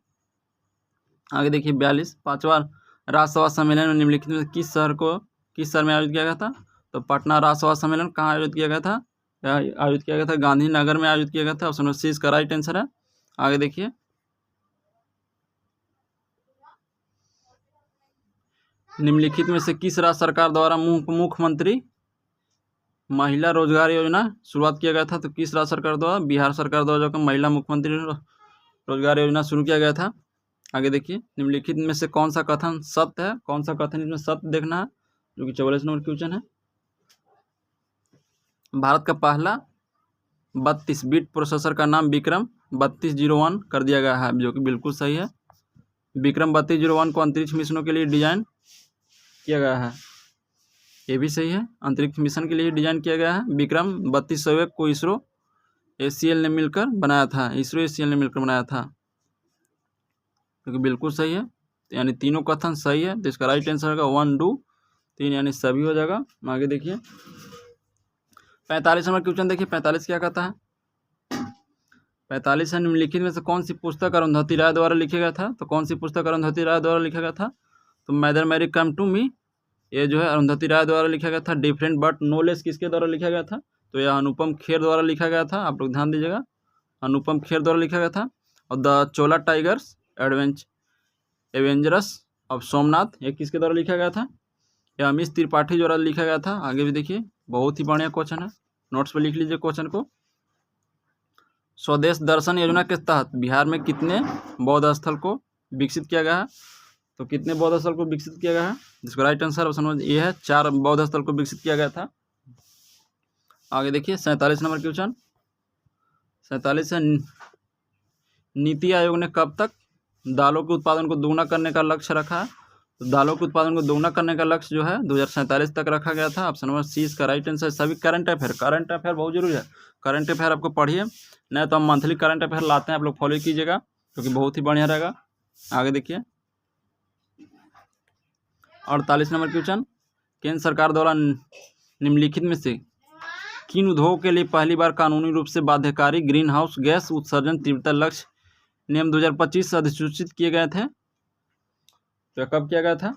आगे देखिए 42, 5वां राज्यसभा सम्मेलन में निम्नलिखित में किस शहर में आयोजित किया गया था? तो पटना राज्यसभा सम्मेलन कहाँ आयोजित किया गया था? आयोजित किया गया था गांधीनगर में आयोजित किया गया था। ऑप्शन नंबर सी इसका राइट आंसर है। आगे देखिए निम्नलिखित में से किस राज्य सरकार द्वारा मुख्यमंत्री महिला रोजगार योजना शुरुआत किया गया था? तो किस राज्य सरकार द्वारा? बिहार सरकार द्वारा जो महिला मुख्यमंत्री रोजगार योजना शुरू किया गया था। आगे देखिए निम्नलिखित में से कौन सा कथन सत्य है? कौन सा कथन इसमें सत्य देखना है, जो कि 44 नंबर क्वेश्चन है। भारत का पहला 32 बिट प्रोसेसर का नाम विक्रम 3201 कर दिया गया है, जो कि बिल्कुल सही है। विक्रम 3201 को अंतरिक्ष मिशनों के लिए डिजाइन किया गया है, ये भी सही है। अंतरिक्ष मिशन के लिए डिजाइन किया गया है। विक्रम 3201 को इसरो एसीएल ने मिलकर बनाया था, इसरो एसीएल ने मिलकर बनाया था, क्योंकि बिल्कुल सही है। यानी तीनों कथन सही है। तो इसका राइट आंसर होगा 1, 2, 3 यानी सभी हो जाएगा। आगे देखिए 45 नंबर क्वेश्चन देखिए 45 क्या कहता है? 45 है निम्नलिखित में से कौन सी पुस्तक अरुंधति राय द्वारा लिखा गया था? तो कौन सी पुस्तक अरुंधति राय द्वारा लिखा गया था? तो mother Mary come to me, ये जो है अरुंधति राय द्वारा लिखा गया था। डिफरेंट बट नो लेस किसके द्वारा लिखा गया था? तो यह अनुपम खेर द्वारा लिखा गया था। आप लोग ध्यान दीजिएगा, अनुपम खेर द्वारा लिखा गया था। और the Chola tigers avengers of Somnath, ये किसके द्वारा लिखा गया था? यह अमीश त्रिपाठी द्वारा लिखा गया था। आगे भी देखिए बहुत ही बढ़िया क्वेश्चन है, नोट्स पे लिख लीजिए क्वेश्चन को। स्वदेश दर्शन योजना के तहत बिहार में कितने बौद्ध स्थल को विकसित किया गया है? तो कितने बौद्ध स्थल को विकसित किया गया है? जिसका राइट आंसर ऑप्शन ये है 4 बौद्ध स्थल को विकसित किया गया था। आगे देखिए 47 नंबर क्वेश्चन, 47 है नीति आयोग ने कब तक दालों के उत्पादन को दोगुना करने का लक्ष्य रखा है? तो दालों के उत्पादन को दोगुना करने का लक्ष्य जो है 2047 तक रखा गया था। ऑप्शन नंबर सी इसका राइट आंसर। सभी करंट अफेयर बहुत जरूरी है। करंट अफेयर आपको पढ़िए, नहीं तो हम मंथली करंट अफेयर लाते हैं, आप लोग फॉलो कीजिएगा क्योंकि बहुत ही बढ़िया रहेगा। आगे देखिए 48 नंबर क्वेश्चन, केंद्र सरकार द्वारा निम्नलिखित में से किन उद्योगों के लिए पहली बार कानूनी रूप से बाध्यकारी ग्रीन हाउस गैस उत्सर्जन तीव्रता लक्ष्य नियम 2025 अधिसूचित किए गए थे? तो कब किया गया था?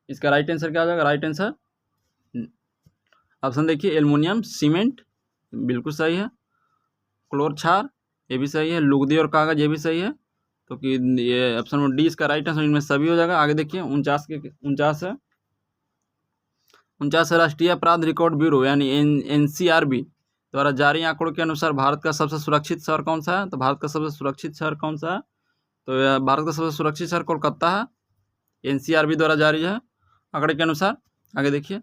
इसका राइट आंसर क्या हो जाएगा? राइट आंसर ऑप्शन देखिए एल्युमिनियम, सीमेंट बिल्कुल सही है, क्लोर क्षार ये भी सही है, लुगदी और कागज ये भी सही है। तो कि ये ऑप्शन नंबर डी इसका राइट आंसर, इनमें सभी हो जाएगा। आगे देखिए 49 है, 49 राष्ट्रीय अपराध रिकॉर्ड ब्यूरो यानी NCRB द्वारा जारी आंकड़ों के अनुसार भारत का सबसे सुरक्षित शहर कौन सा है? तो भारत का सबसे सुरक्षित शहर कौन सा है? तो भारत का सबसे सुरक्षित शहर कोलकाता है, NCRB द्वारा जारी है आंकड़े के अनुसार। आगे देखिए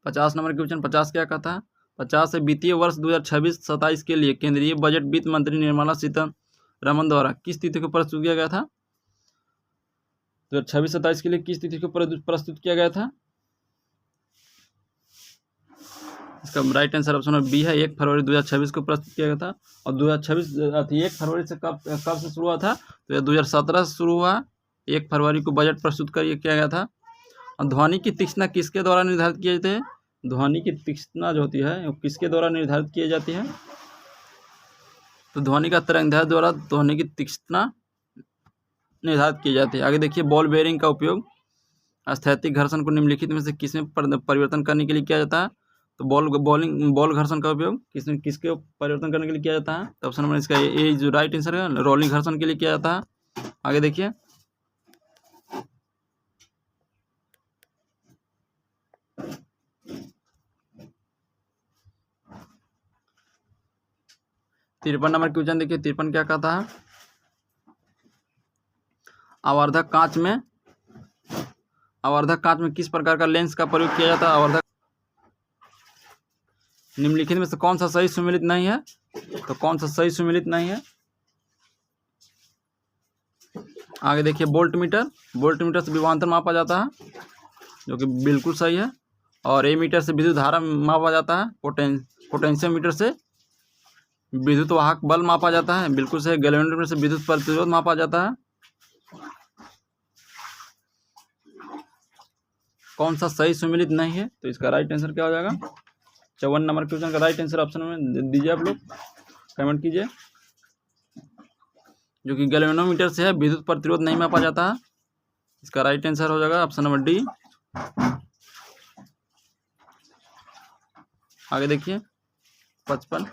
50 नंबर क्वेश्चन, 50 क्या कहता है? 50 है वित्तीय वर्ष 2026-27 के लिए केंद्रीय बजट वित्त मंत्री निर्मला सीतारमण द्वारा किस तिथि को प्रस्तुत किया गया था? 2026-27 के लिए किस तिथि को प्रस्तुत किया गया था? इसका राइट आंसर ऑप्शन बी है, 1 फरवरी 2026 को प्रस्तुत किया गया था। और 2026 1 फरवरी से कब से शुरू हुआ था? तो 2017 से शुरू हुआ, 1 फरवरी को बजट प्रस्तुत किया गया था। और ध्वनि की तीक्ष्णता किसके द्वारा निर्धारित किए जाते हैं? ध्वनि की तीक्ष्णता जो होती है वो किसके द्वारा निर्धारित की जाती है? तो ध्वनि का तरंगदैर्घ्य द्वारा ध्वनि की तीक्ष्णता निर्धारित की जाती है। आगे देखिए बॉल बेयरिंग का उपयोग स्थैतिक घर्षण को निम्नलिखित में से किसमें परिवर्तन करने के लिए किया जाता है? तो बॉल घर्षण का उपयोग किसके परिवर्तन करने के लिए किया जाता है? तो ऑप्शन नंबर इसका ए जो राइट आंसर है, रोलिंग घर्षण के लिए किया जाता है। आगे देखिए 53 नंबर क्वेश्चन देखिए, 53 क्या कहता है? आवर्धक कांच में किस प्रकार का लेंस का प्रयोग किया जाता है? आवर्धक निम्नलिखित में से कौन सा सही सुमेलित नहीं है? तो कौन सा सही सुमेलित नहीं है? आगे देखिए वोल्ट मीटर से विभवांतर मापा जाता है जो कि बिल्कुल सही है। और एमीटर से विद्युत धारा मापा जाता है, पोटेंशियोमीटर से विद्युत वाहक बल मापा जाता है, बिल्कुल सही। गैल्वेनोमीटर से विद्युत प्रतिरोध मापा जाता है। कौन सा सही सुमेलित नहीं है? तो इसका राइट आंसर क्या हो जाएगा? 54 नंबर क्वेश्चन का राइट आंसर ऑप्शन में दीजिए, आप लोग कमेंट कीजिए। जो कि गैल्वेनोमीटर से है विद्युत प्रतिरोध नहीं मापा जाता है, इसका राइट आंसर हो जाएगा ऑप्शन नंबर डी। आगे देखिए 55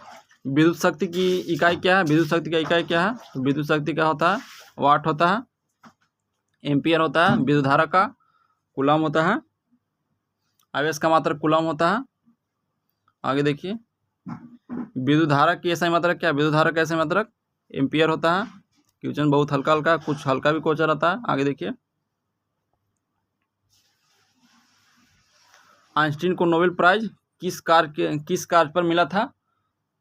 विद्युत शक्ति की इकाई क्या है? विद्युत शक्ति का इकाई क्या है? तो विद्युत शक्ति का होता है वाट होता है, एम्पियर होता है, विद्युत धारा का कूलम होता है, आवेश का मात्रक कूलम होता है। आगे देखिए विद्युत धारा की ऐसा मात्रक क्या? विद्युत धारा का ऐसा मात्रक एम्पियर होता है। क्वेश्चन बहुत हल्का कुछ हल्का भी क्वेश्चन रहता है। आगे देखिए आइंस्टीन को नोबेल प्राइज किस कार्य पर मिला था?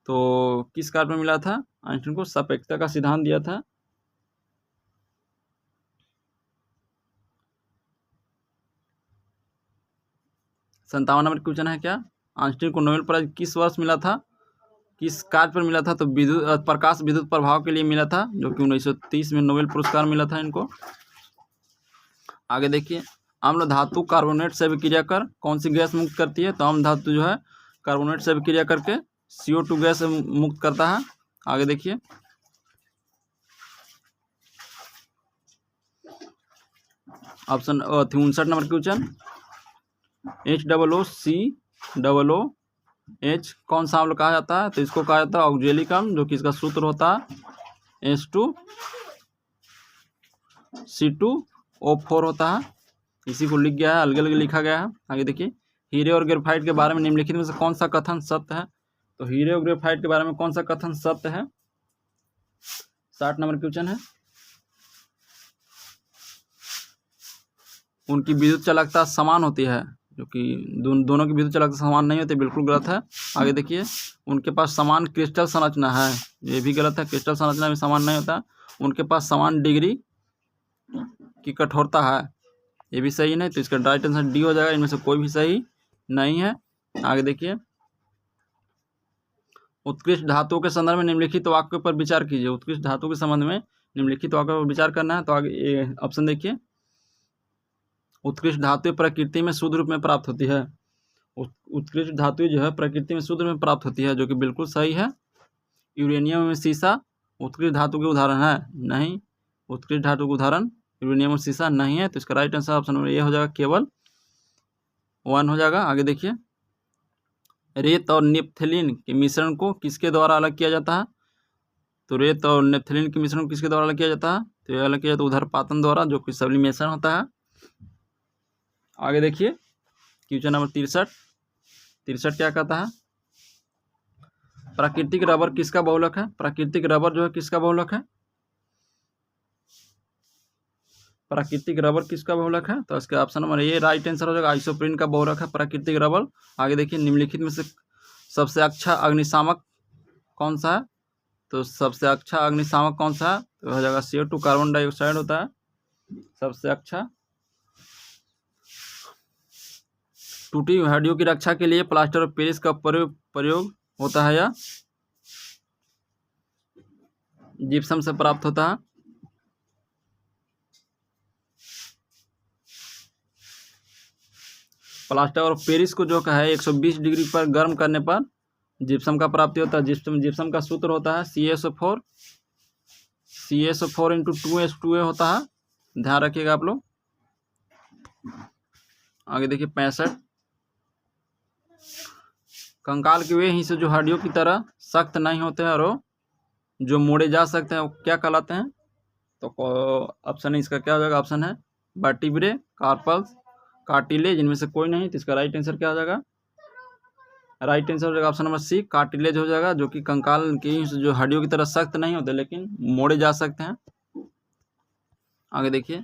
तो किस कार्य पर मिला था? आइंस्टीन को सापेक्षता का सिद्धांत दिया था। सत्तावन नंबर क्वेश्चन है क्या? आइंस्टीन को नोबेल प्राइज किस वर्ष मिला था? किस कार्य पर मिला था? तो प्रकाश विद्युत प्रभाव के लिए मिला था, जो कि 1930 में नोबेल पुरस्कार मिला था इनको। आगे देखिए अम्ल धातु कार्बोनेट से अभिक्रिया कर कौन सी गैस मुक्त करती है? तो अम्ल धातु जो है कार्बोनेट से अभिक्रिया करके CO2 गैस मुक्त करता है। आगे देखिए ऑप्शन 59 नंबर क्वेश्चन HOOCOOH कौन सा अम्ल कहा जाता है? तो इसको कहा जाता है ऑक्जेलिक अम्ल, जो कि इसका सूत्र होता है H2C2O4 होता है। इसी को लिख गया है, अलग अलग लिखा गया है। आगे देखिए हीरे और ग्रेफाइट के बारे में निम्नलिखित में से कौन सा कथन सत्य है? तो हीरे और ग्रेफाइट के बारे में कौन सा कथन सत्य है? 60 नंबर क्वेश्चन है उनकी विद्युत चालकता समान होती है, जो कि दोनों की विद्युत चालकता समान नहीं होती, बिल्कुल गलत है। आगे देखिए उनके पास समान क्रिस्टल संरचना है, ये भी गलत है, क्रिस्टल संरचना में समान नहीं होता। उनके पास समान डिग्री की कठोरता है, ये भी सही नहीं। तो इसका राइट आंसर डी हो जाएगा, इनमें से कोई भी सही नहीं है। आगे देखिए उत्कृष्ट धातुओं के संदर्भ में निम्नलिखित वाक्यों पर विचार कीजिए। उत्कृष्ट धातु के संबंध में निम्नलिखित वाक्यों पर विचार करना है। तो आगे ऑप्शन देखिए, उत्कृष्ट धातु प्रकृति में शुद्ध रूप में प्राप्त होती है। उत्कृष्ट धातु जो है प्रकृति में शुद्ध रूप में प्राप्त होती है, जो कि बिल्कुल सही है। यूरेनियम में शीशा उत्कृष्ट धातु के उदाहरण है? नहीं, उत्कृष्ट धातु का उदाहरण यूरेनियम और शीशा नहीं है। तो इसका right answer option number A हो जाएगा, केवल 1 हो जाएगा। आगे देखिए, रेत और नेप्थलीन के मिश्रण को किसके द्वारा अलग किया जाता है? तो रेत और नेप्थलीन के मिश्रण को किसके द्वारा अलग किया जाता है? तो यह अलग किया जाता है उदरपातन द्वारा, जो कि सब्लिमेशन होता है। आगे देखिए, क्वेश्चन नंबर 63 क्या कहता है? प्राकृतिक रबर किसका बहुलक है? प्राकृतिक रबर जो है किसका बहुलक है? प्राकृतिक रबर किसका बहुलक है? तो इसका option number A right answer हो जाएगा, आइसोप्रीन का बहुलक है प्राकृतिक रबर। आगे देखिए, निम्नलिखित में से सबसे अच्छा अग्निशामक कौन सा है? तो सबसे अच्छा अग्निशामक कौन सा है? तो हो जाएगा CO2, कार्बन डाइऑक्साइड होता है सबसे अच्छा। टूटी हड्डियों की रक्षा के लिए प्लास्टर ऑफ पेरिस का प्रयोग होता है या जिप्सम से प्राप्त होता है? प्लास्टर ऑफ पेरिस को जो है 120 डिग्री पर गर्म करने पर जिप्सम का प्राप्ति होता है। जिप्सम का सूत्र होता है CaSO4 इंटू 2H2A होता है, ध्यान रखिएगा आप लोग। आगे देखिए 65, कंकाल के वे हिस्से जो हड्डियों की तरह सख्त नहीं होते हैं और जो मोड़े जा सकते हैं वो क्या कहलाते हैं? तो ऑप्शन इसका क्या हो जाएगा? ऑप्शन है वर्टिब्रे, कार्पल्स, कार्टिलेज, इनमें से कोई नहीं। तो इसका राइट आंसर क्या हो जाएगा? राइट आंसर हो जाएगा ऑप्शन नंबर सी, कार्टिलेज हो जाएगा, जो कि कंकाल की जो हड्डियों की तरह सख्त नहीं होते लेकिन मोड़े जा सकते हैं। आगे देखिए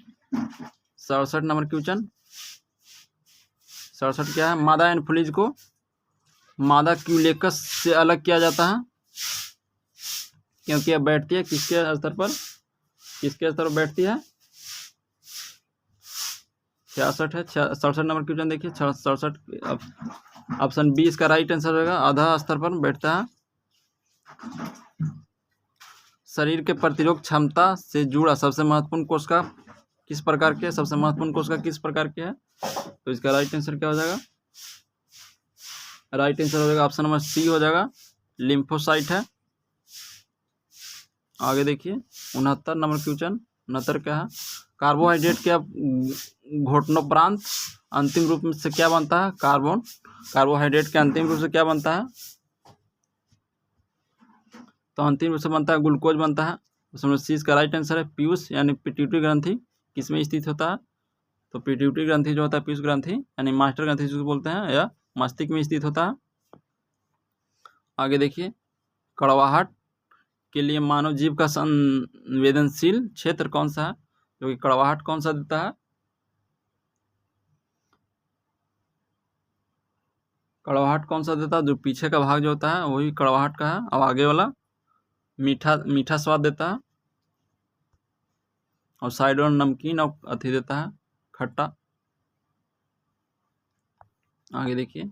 67 नंबर क्वेश्चन। 67 क्या है? मादा एनफ्लूज को मादा क्यूलेकस से अलग किया जाता है क्योंकि अब बैठती है किसके स्तर पर? किसके स्तर पर बैठती है? 66 है। 67 नंबर क्वेश्चन देखिए, 67 ऑप्शन बी इसका राइट आंसर होगा, आधा स्तर पर बैठता है। शरीर के प्रतिरोध क्षमता से जुड़ा सबसे महत्वपूर्ण कोशिका किस प्रकार के? सबसे महत्वपूर्ण कोशिका किस प्रकार के है? तो इसका राइट आंसर क्या हो जाएगा? राइट आंसर हो जाएगा ऑप्शन नंबर सी हो जाएगा, लिम्फोसाइट है। आगे देखिए 69 नंबर क्वेश्चन। 69 क्या है? कार्बोहाइड्रेट के घोटनोपरांत अंतिम रूप से क्या बनता है? कार्बोहाइड्रेट के अंतिम रूप से क्या बनता है? तो अंतिम रूप से बनता है ग्लूकोज बनता है। उसमें सी इसका राइट आंसर है, पीयूष यानी पिट्यूटरी ग्रंथि किस में स्थित होता है? तो पिट्यूटरी ग्रंथि जो होता है पीयूष ग्रंथि यानी मास्टर ग्रंथि जिसको बोलते हैं, या मस्तिष्क में स्थित होता है। आगे देखिए, कड़वाहट के लिए मानव जीव का संवेदनशील क्षेत्र कौन सा है? जो कि कड़वाहट कौन सा देता है? कड़वाहट कौन सा देता है? जो पीछे का भाग जो होता है वही कड़वाहट का है, और आगे वाला मीठा स्वाद देता है, और साइड और नमकीन और अथी देता है खट्टा। आगे देखिए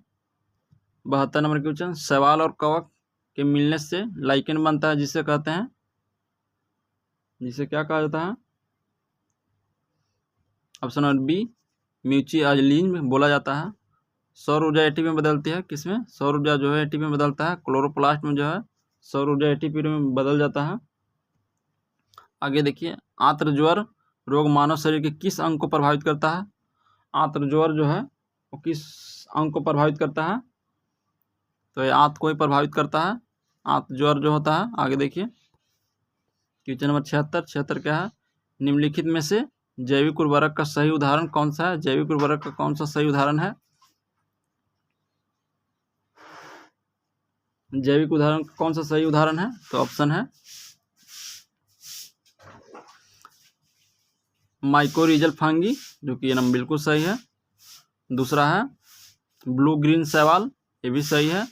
72 नंबर क्वेश्चन। शैवाल और कवक के मिलने से लाइकेन बनता है, जिसे कहते हैं, जिसे क्या कहा जाता है? ऑप्शन नंबर बी म्यूचुअलिज्म बोला जाता है। सौर ऊर्जा एटीपी में बदलती है, किसमें? सौर ऊर्जा जो है एटीपी में बदलता है, क्लोरोप्लास्ट में जो है सौर ऊर्जा एटीपी में बदल जाता है। आगे देखिए, आंत्रज्वर रोग मानव शरीर के किस अंग को प्रभावित करता है? आंत्रज्वर जो है वो किस अंग को प्रभावित करता है? तो ये आंत को ही प्रभावित करता है, आंत्रज्वर जो होता है। आगे देखिए क्वेश्चन नंबर 76 क्या है? निम्नलिखित में से जैविक उर्वरक का सही उदाहरण कौन सा है? जैविक उर्वरक का कौन सा सही उदाहरण है? जैविक उदाहरण कौन सा सही उदाहरण है? तो ऑप्शन है माइकोरिजल फंगी, जो कि ये नाम बिल्कुल सही है। दूसरा है ब्लू ग्रीन शैवाल, ये भी सही है।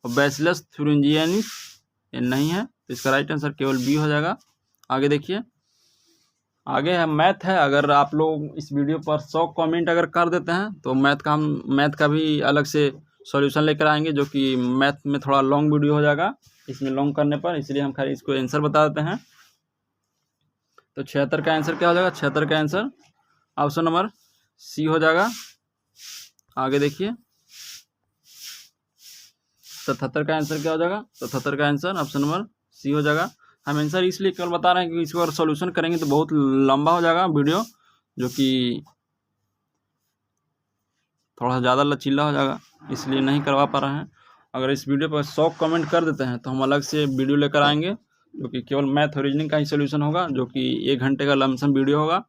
और बैसिलस थुरिंजियानिस ये नहीं है, तो इसका राइट आंसर केवल बी हो जाएगा। आगे देखिए, आगे है मैथ है। अगर आप लोग इस वीडियो पर 100 कमेंट अगर कर देते हैं तो मैथ का भी अलग से सॉल्यूशन लेकर आएंगे, जो कि मैथ में थोड़ा लॉन्ग वीडियो हो जाएगा। इसमें लॉन्ग करने पर, इसलिए हम खाली इसको आंसर बता देते हैं। तो 76 का आंसर क्या हो जाएगा? 76 का आंसर ऑप्शन नंबर सी हो जाएगा। आगे देखिए 77 का आंसर क्या हो जाएगा? 77 का आंसर ऑप्शन नंबर सी हो जाएगा। हम आंसर इसलिए केवल बता रहे हैं कि इसको अगर सोल्यूशन करेंगे तो बहुत लंबा हो जाएगा वीडियो, जो कि थोड़ा ज़्यादा लचीला हो जाएगा, इसलिए नहीं करवा पा रहे हैं। अगर इस वीडियो पर 100 कमेंट कर देते हैं तो हम अलग से वीडियो लेकर आएंगे, जो कि केवल मैथ और रीजनिंग का ही सोल्यूशन होगा, जो कि 1 घंटे का लमसम वीडियो होगा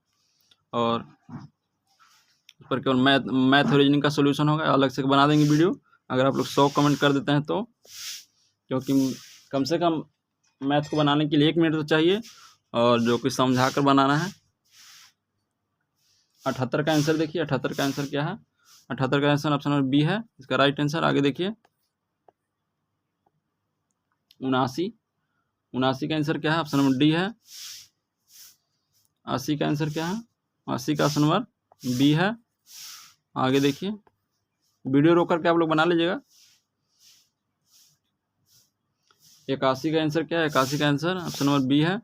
और उस पर केवल मैथ और रीजनिंग का सोल्यूशन होगा। अलग से बना देंगे वीडियो अगर आप लोग 100 कमेंट कर देते हैं तो, क्योंकि कम से कम मैथ को बनाने के लिए 1 मिनट तो चाहिए और जो कि समझा कर बनाना है। 78 का आंसर देखिए, 78 का आंसर क्या है? 78 का आंसर ऑप्शन नंबर बी है इसका राइट आंसर। आगे देखिए 79 का आंसर क्या है? ऑप्शन नंबर डी है। 80 का आंसर क्या है? 80 का ऑप्शन नंबर बी है। आगे देखिए वीडियो रोक करके आप लोग बना लीजिएगा। 81 का आंसर क्या है? 81 का आंसर ऑप्शन नंबर बी है।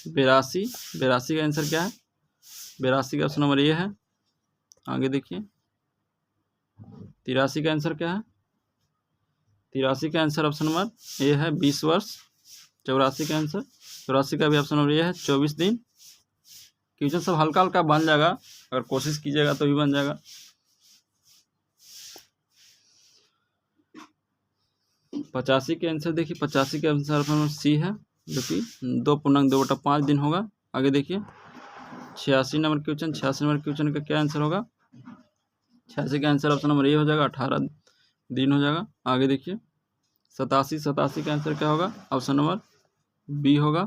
82 का आंसर क्या है? 82 का ऑप्शन नंबर ए है। आगे देखिए 83 का आंसर क्या है? 83 का आंसर ऑप्शन नंबर ए है 20 वर्ष। 84 का आंसर, 84 का भी ऑप्शन नंबर ए है 24 दिन। क्वेश्चन सब हल्का हल्का बन जाएगा, अगर कोशिश कीजिएगा तो भी बन जाएगा। 85 के आंसर देखिए, 85 के आंसर ऑप्शन नंबर सी है, जो कि 2.2/5 दिन होगा। आगे देखिए 86 नंबर क्वेश्चन, 86 नंबर क्वेश्चन का क्या आंसर होगा? 86 का आंसर ऑप्शन नंबर ए हो जाएगा, 18 दिन हो जाएगा। आगे देखिए 87 का आंसर क्या होगा? ऑप्शन नंबर बी होगा।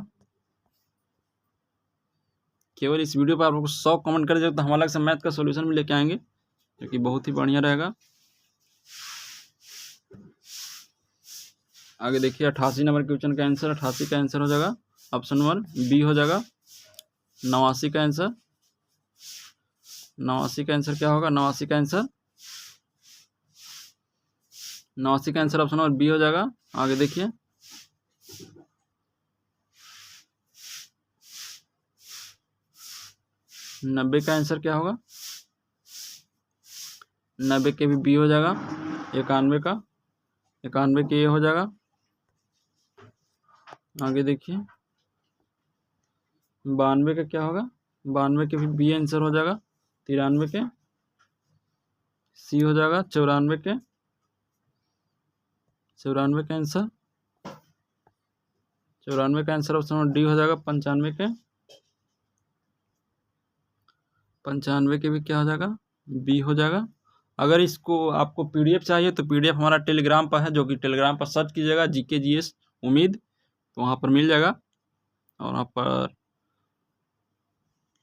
केवल इस वीडियो पर आप लोग 100 कमेंट कर दीजिए तो हम अलग से मैथ का सॉल्यूशन भी लेके आएंगे, जो कि बहुत ही बढ़िया रहेगा। आगे देखिए 88 नंबर क्वेश्चन का आंसर, 88 का आंसर हो जाएगा ऑप्शन नंबर बी हो जाएगा। 89 का आंसर, 89 का आंसर क्या होगा? 89 का आंसर, 89 का आंसर ऑप्शन नंबर बी हो जाएगा। आगे देखिए 90 का आंसर क्या होगा? 90 के भी बी हो जाएगा। 91 का, 91 के ए हो जाएगा। आगे देखिए 92 का क्या होगा? 92 के भी बी आंसर हो जाएगा। 93 के सी हो जाएगा। 94 के, 94 का आंसर, 94 का आंसर ऑप्शन नंबर डी हो जाएगा। 95 के, 95 के भी क्या हो जाएगा? बी हो जाएगा। अगर इसको आपको पीडीएफ चाहिए तो पीडीएफ हमारा टेलीग्राम पर है, जो कि टेलीग्राम पर सर्च कीजिएगा जीके जीएस उम्मीद, तो वहाँ पर मिल जाएगा। और वहाँ पर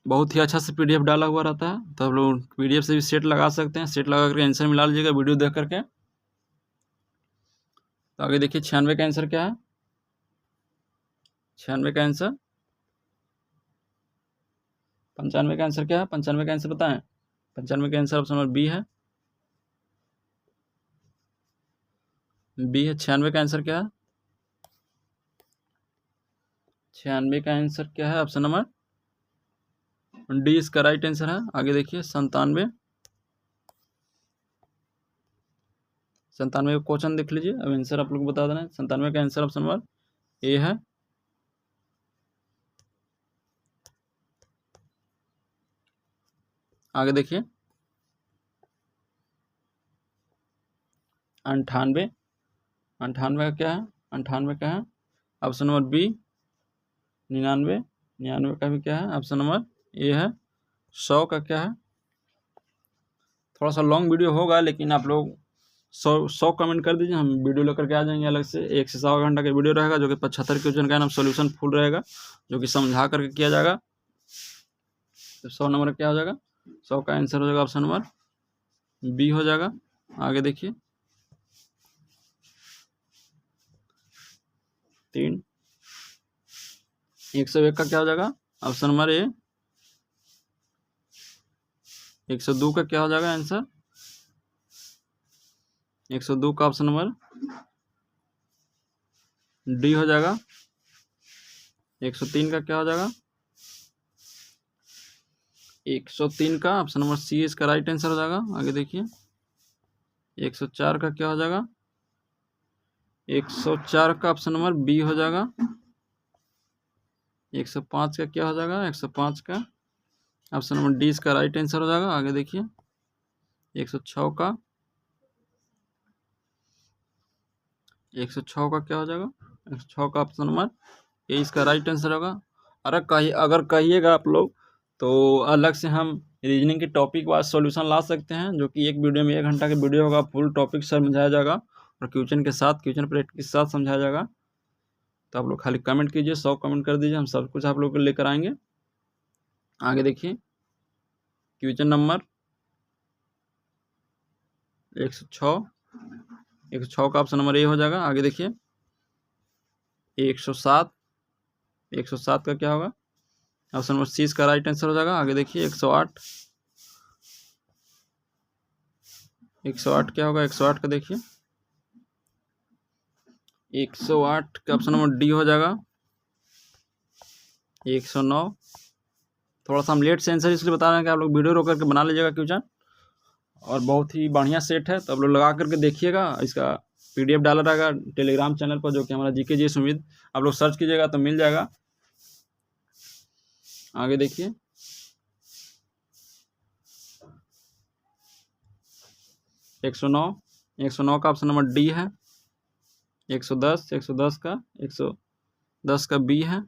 बहुत ही अच्छा से पीडीएफ डाला हुआ रहता है, तो आप लोग पीडीएफ से भी सेट लगा सकते हैं। सेट लगा करके आंसर मिला लीजिएगा वीडियो देख करके। तो आगे देखिए 96 का आंसर क्या है? 96 का आंसर, 95 का आंसर क्या है? 95 का आंसर बताएं। 95 का आंसर ऑप्शन नंबर बी है, बी है। 96 का आंसर क्या है? 96 का आंसर क्या है? ऑप्शन नंबर डी इसका राइट आंसर है। आगे देखिए 97, 97 का क्वेश्चन देख लीजिए, अब आंसर आप लोग बता देना है। 97 का आंसर ऑप्शन नंबर ए है। आगे देखिए 98, 98 का क्या है? 98 का है ऑप्शन नंबर बी। 99, 99 का भी क्या है? ऑप्शन नंबर ए है। 100 का क्या है? थोड़ा सा लॉन्ग वीडियो होगा, लेकिन आप लोग 100 कमेंट कर दीजिए, हम वीडियो लेकर के आ जाएंगे अलग से। 1 से 1.25 घंटा का वीडियो रहेगा, जो कि 75 क्वेश्चन का नाम सोल्यूशन फुल रहेगा, जो कि समझा करके किया जाएगा। तो 100 नंबर क्या हो जाएगा? 100 का आंसर हो जाएगा ऑप्शन नंबर बी हो जाएगा। आगे देखिए 3, 101 का क्या हो जाएगा? Option number A. 102 का क्या हो जाएगा आंसर? 102 का ऑप्शन नंबर डी हो जाएगा। 103 का क्या हो जाएगा? 103 का ऑप्शन नंबर सी इसका राइट आंसर हो जाएगा। आगे देखिए 104 का क्या हो जाएगा? 104 का ऑप्शन नंबर बी हो जाएगा। 105 का क्या हो जाएगा? 105 का ऑप्शन नंबर डी इसका राइट आंसर हो जाएगा। आगे देखिए 106 का 106 का क्या हो जाएगा? 106 का ऑप्शन नंबर ए इसका राइट आंसर होगा। अगर कहिएगा आप लोग तो अलग से हम रीजनिंग के टॉपिक वाइज सॉल्यूशन ला सकते हैं, जो कि एक वीडियो में 1 घंटा का वीडियो होगा, फुल टॉपिक समझाया जाएगा और क्वेश्चन के साथ क्वेश्चन प्रैक्टिस के साथ समझाया जाएगा। तो आप लोग खाली कमेंट कीजिए, 100 कमेंट कर दीजिए, हम सब कुछ आप लोग को लेकर आएंगे। आगे देखिए क्वेश्चन नंबर 106 का ऑप्शन नंबर ए हो जाएगा। आगे देखिए 107 का क्या होगा? ऑप्शन नंबर सी इसका राइट आंसर हो जाएगा। आगे देखिए 108 क्या होगा? 108 का देखिए 108 का ऑप्शन नंबर डी हो जाएगा। 109 थोड़ा सा हम लेट से आंसर इसलिए बता रहे हैं कि आप लोग वीडियो रोक करके बना लीजिएगा क्वेश्चन, और बहुत ही बढ़िया सेट है, तो आप लोग लगा करके देखिएगा। इसका PDF डाला रहेगा टेलीग्राम चैनल पर, जो कि हमारा जीके जी सुमित, आप लोग सर्च कीजिएगा तो मिल जाएगा। आगे देखिए 109 का ऑप्शन नंबर डी है। 110 का बी है।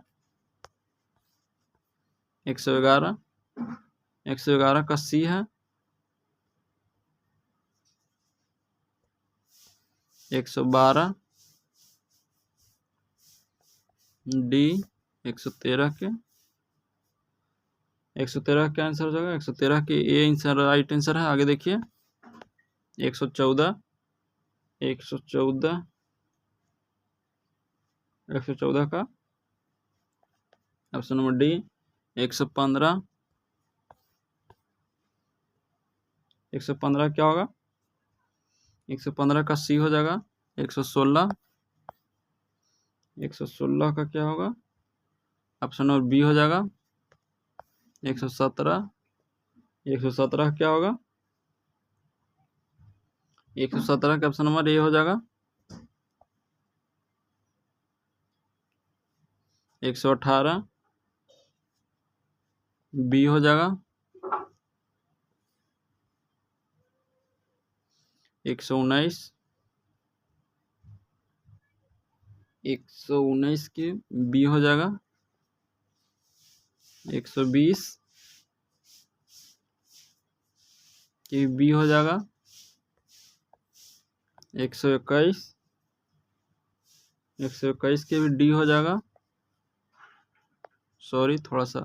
111 का सी है। 112 डी। 113 के 113 का आंसर हो जाएगा। 113 के ए आंसर राइट आंसर है। आगे देखिए 114 का ऑप्शन नंबर डी। 115 क्या होगा? 115 का सी हो जाएगा। 116 का क्या होगा? ऑप्शन नंबर बी हो जाएगा। 117 क्या होगा? 117 का ऑप्शन नंबर ए हो जाएगा। 118 बी हो जाएगा। 119 के बी हो जाएगा। 120 के बी हो जाएगा। 121 के भी डी हो जाएगा। सॉरी, थोड़ा सा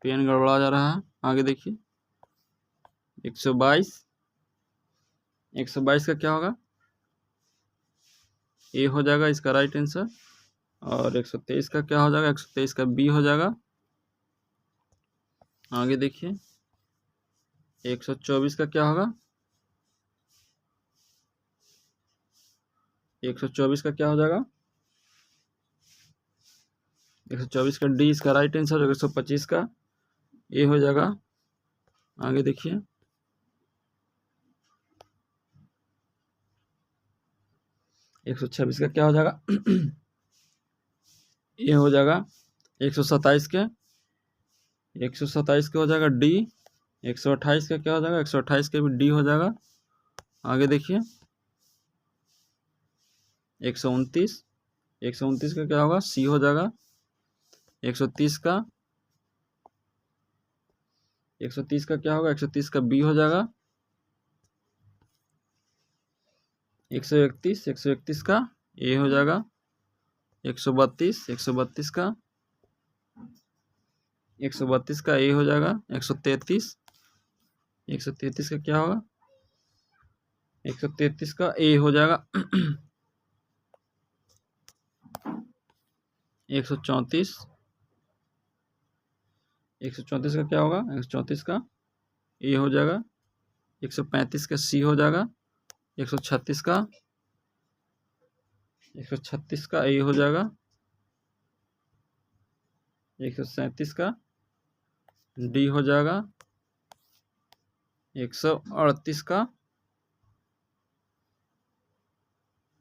पेन गड़बड़ा जा रहा है। आगे देखिए 122 का क्या होगा? ए हो जाएगा इसका राइट आंसर। और 123 का क्या हो जाएगा? 123 का बी हो जाएगा। आगे देखिए 124 का क्या होगा? 124 का क्या हो जाएगा? 124 का डी इसका राइट आंसर। 125 का ए हो जाएगा। आगे देखिए 126 का क्या हो जाएगा? ए हो जाएगा। 127 के हो जाएगा डी। 128 का क्या हो जाएगा? 128 के भी डी हो जाएगा। आगे देखिए 129 का क्या होगा? सी हो जाएगा। 130 का क्या होगा? 130 का बी हो जाएगा। 131 का ए हो जाएगा। 132 का ए हो जाएगा। 133 का क्या होगा? 133 का ए हो जाएगा। 134 का क्या होगा? 134 का ए हो जाएगा। 135 का सी हो जाएगा। 136 का 136 का ए हो जाएगा, 137 का डी हो जाएगा, 138 का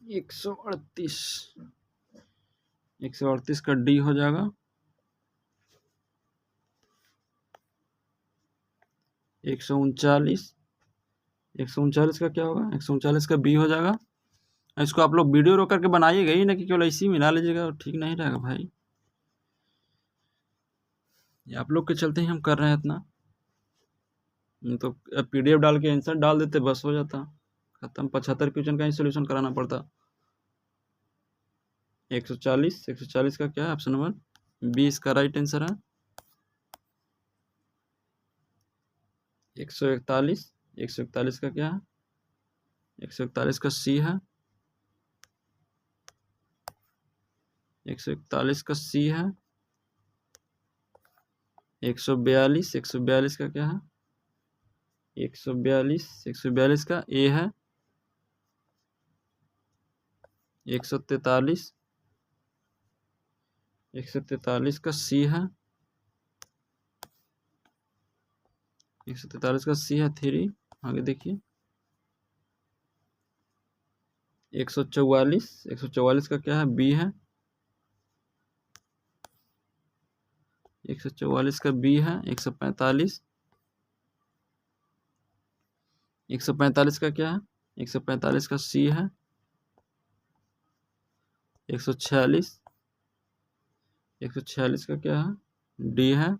138 का डी हो जाएगा, 139 का क्या होगा, 139 का बी हो जाएगा। इसको आप लोग वीडियो रोक करके बनाइएगा ही ना कि केवल ऐसे ही मिला लीजिएगा, ठीक नहीं रहेगा भाई। ये आप लोग के चलते ही हम कर रहे हैं इतना, तो PDF डाल के आंसर डाल देते बस हो जाता, खत्म। 75 क्वेश्चन का ही सोल्यूशन कराना पड़ता। 140 का क्या है, ऑप्शन नंबर बी इसका राइट आंसर है। 141 का क्या है, 141 का सी है, 141 का सी है। 142 का क्या है, 142 का ए है। 143 का सी है, 143 का सी है 3। आगे देखिए 144 का क्या है, बी है। 144 का बी है। 145 का क्या है, 145 का सी है। 146 का क्या है, डी है।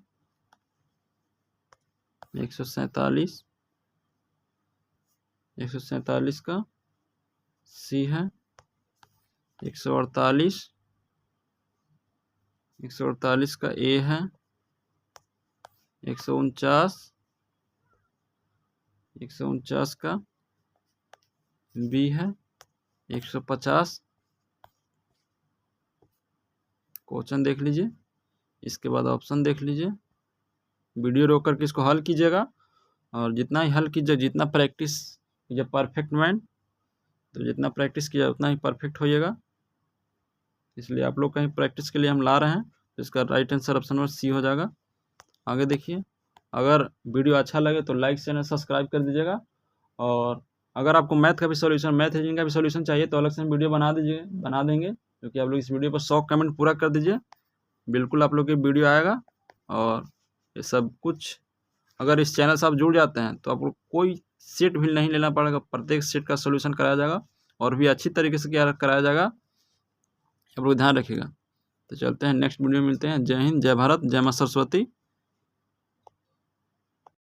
147 का सी है। 148 का ए है। 149 का बी है। 150 क्वेश्चन देख लीजिए, इसके बाद ऑप्शन देख लीजिए। वीडियो रोक करके इसको हल कीजिएगा, और जितना ही हल कीजिए, जितना प्रैक्टिस कीजिए परफेक्ट माइंड, तो जितना प्रैक्टिस किया उतना ही परफेक्ट होइएगा। इसलिए आप लोग कहीं प्रैक्टिस के लिए हम ला रहे हैं, तो इसका right answer option number C हो जाएगा। आगे देखिए, अगर वीडियो अच्छा लगे तो लाइक चैनल सब्सक्राइब कर दीजिएगा, और अगर आपको मैथ का भी सॉल्यूशन, मैथ रीजनिंग का भी सॉल्यूशन चाहिए तो अलग से हम वीडियो बना देंगे, क्योंकि आप लोग इस वीडियो पर 100 कमेंट पूरा कर दीजिए, बिल्कुल आप लोग की वीडियो आएगा। और ये सब कुछ, अगर इस चैनल से आप जुड़ जाते हैं तो आपको कोई सेट भी नहीं लेना पड़ेगा, प्रत्येक सेट का सॉल्यूशन कराया जाएगा, और भी अच्छी तरीके से क्या कराया जाएगा, आप लोग ध्यान रखिएगा। तो चलते हैं नेक्स्ट वीडियो में मिलते हैं। जय हिंद, जय भारत, जय मां सरस्वती।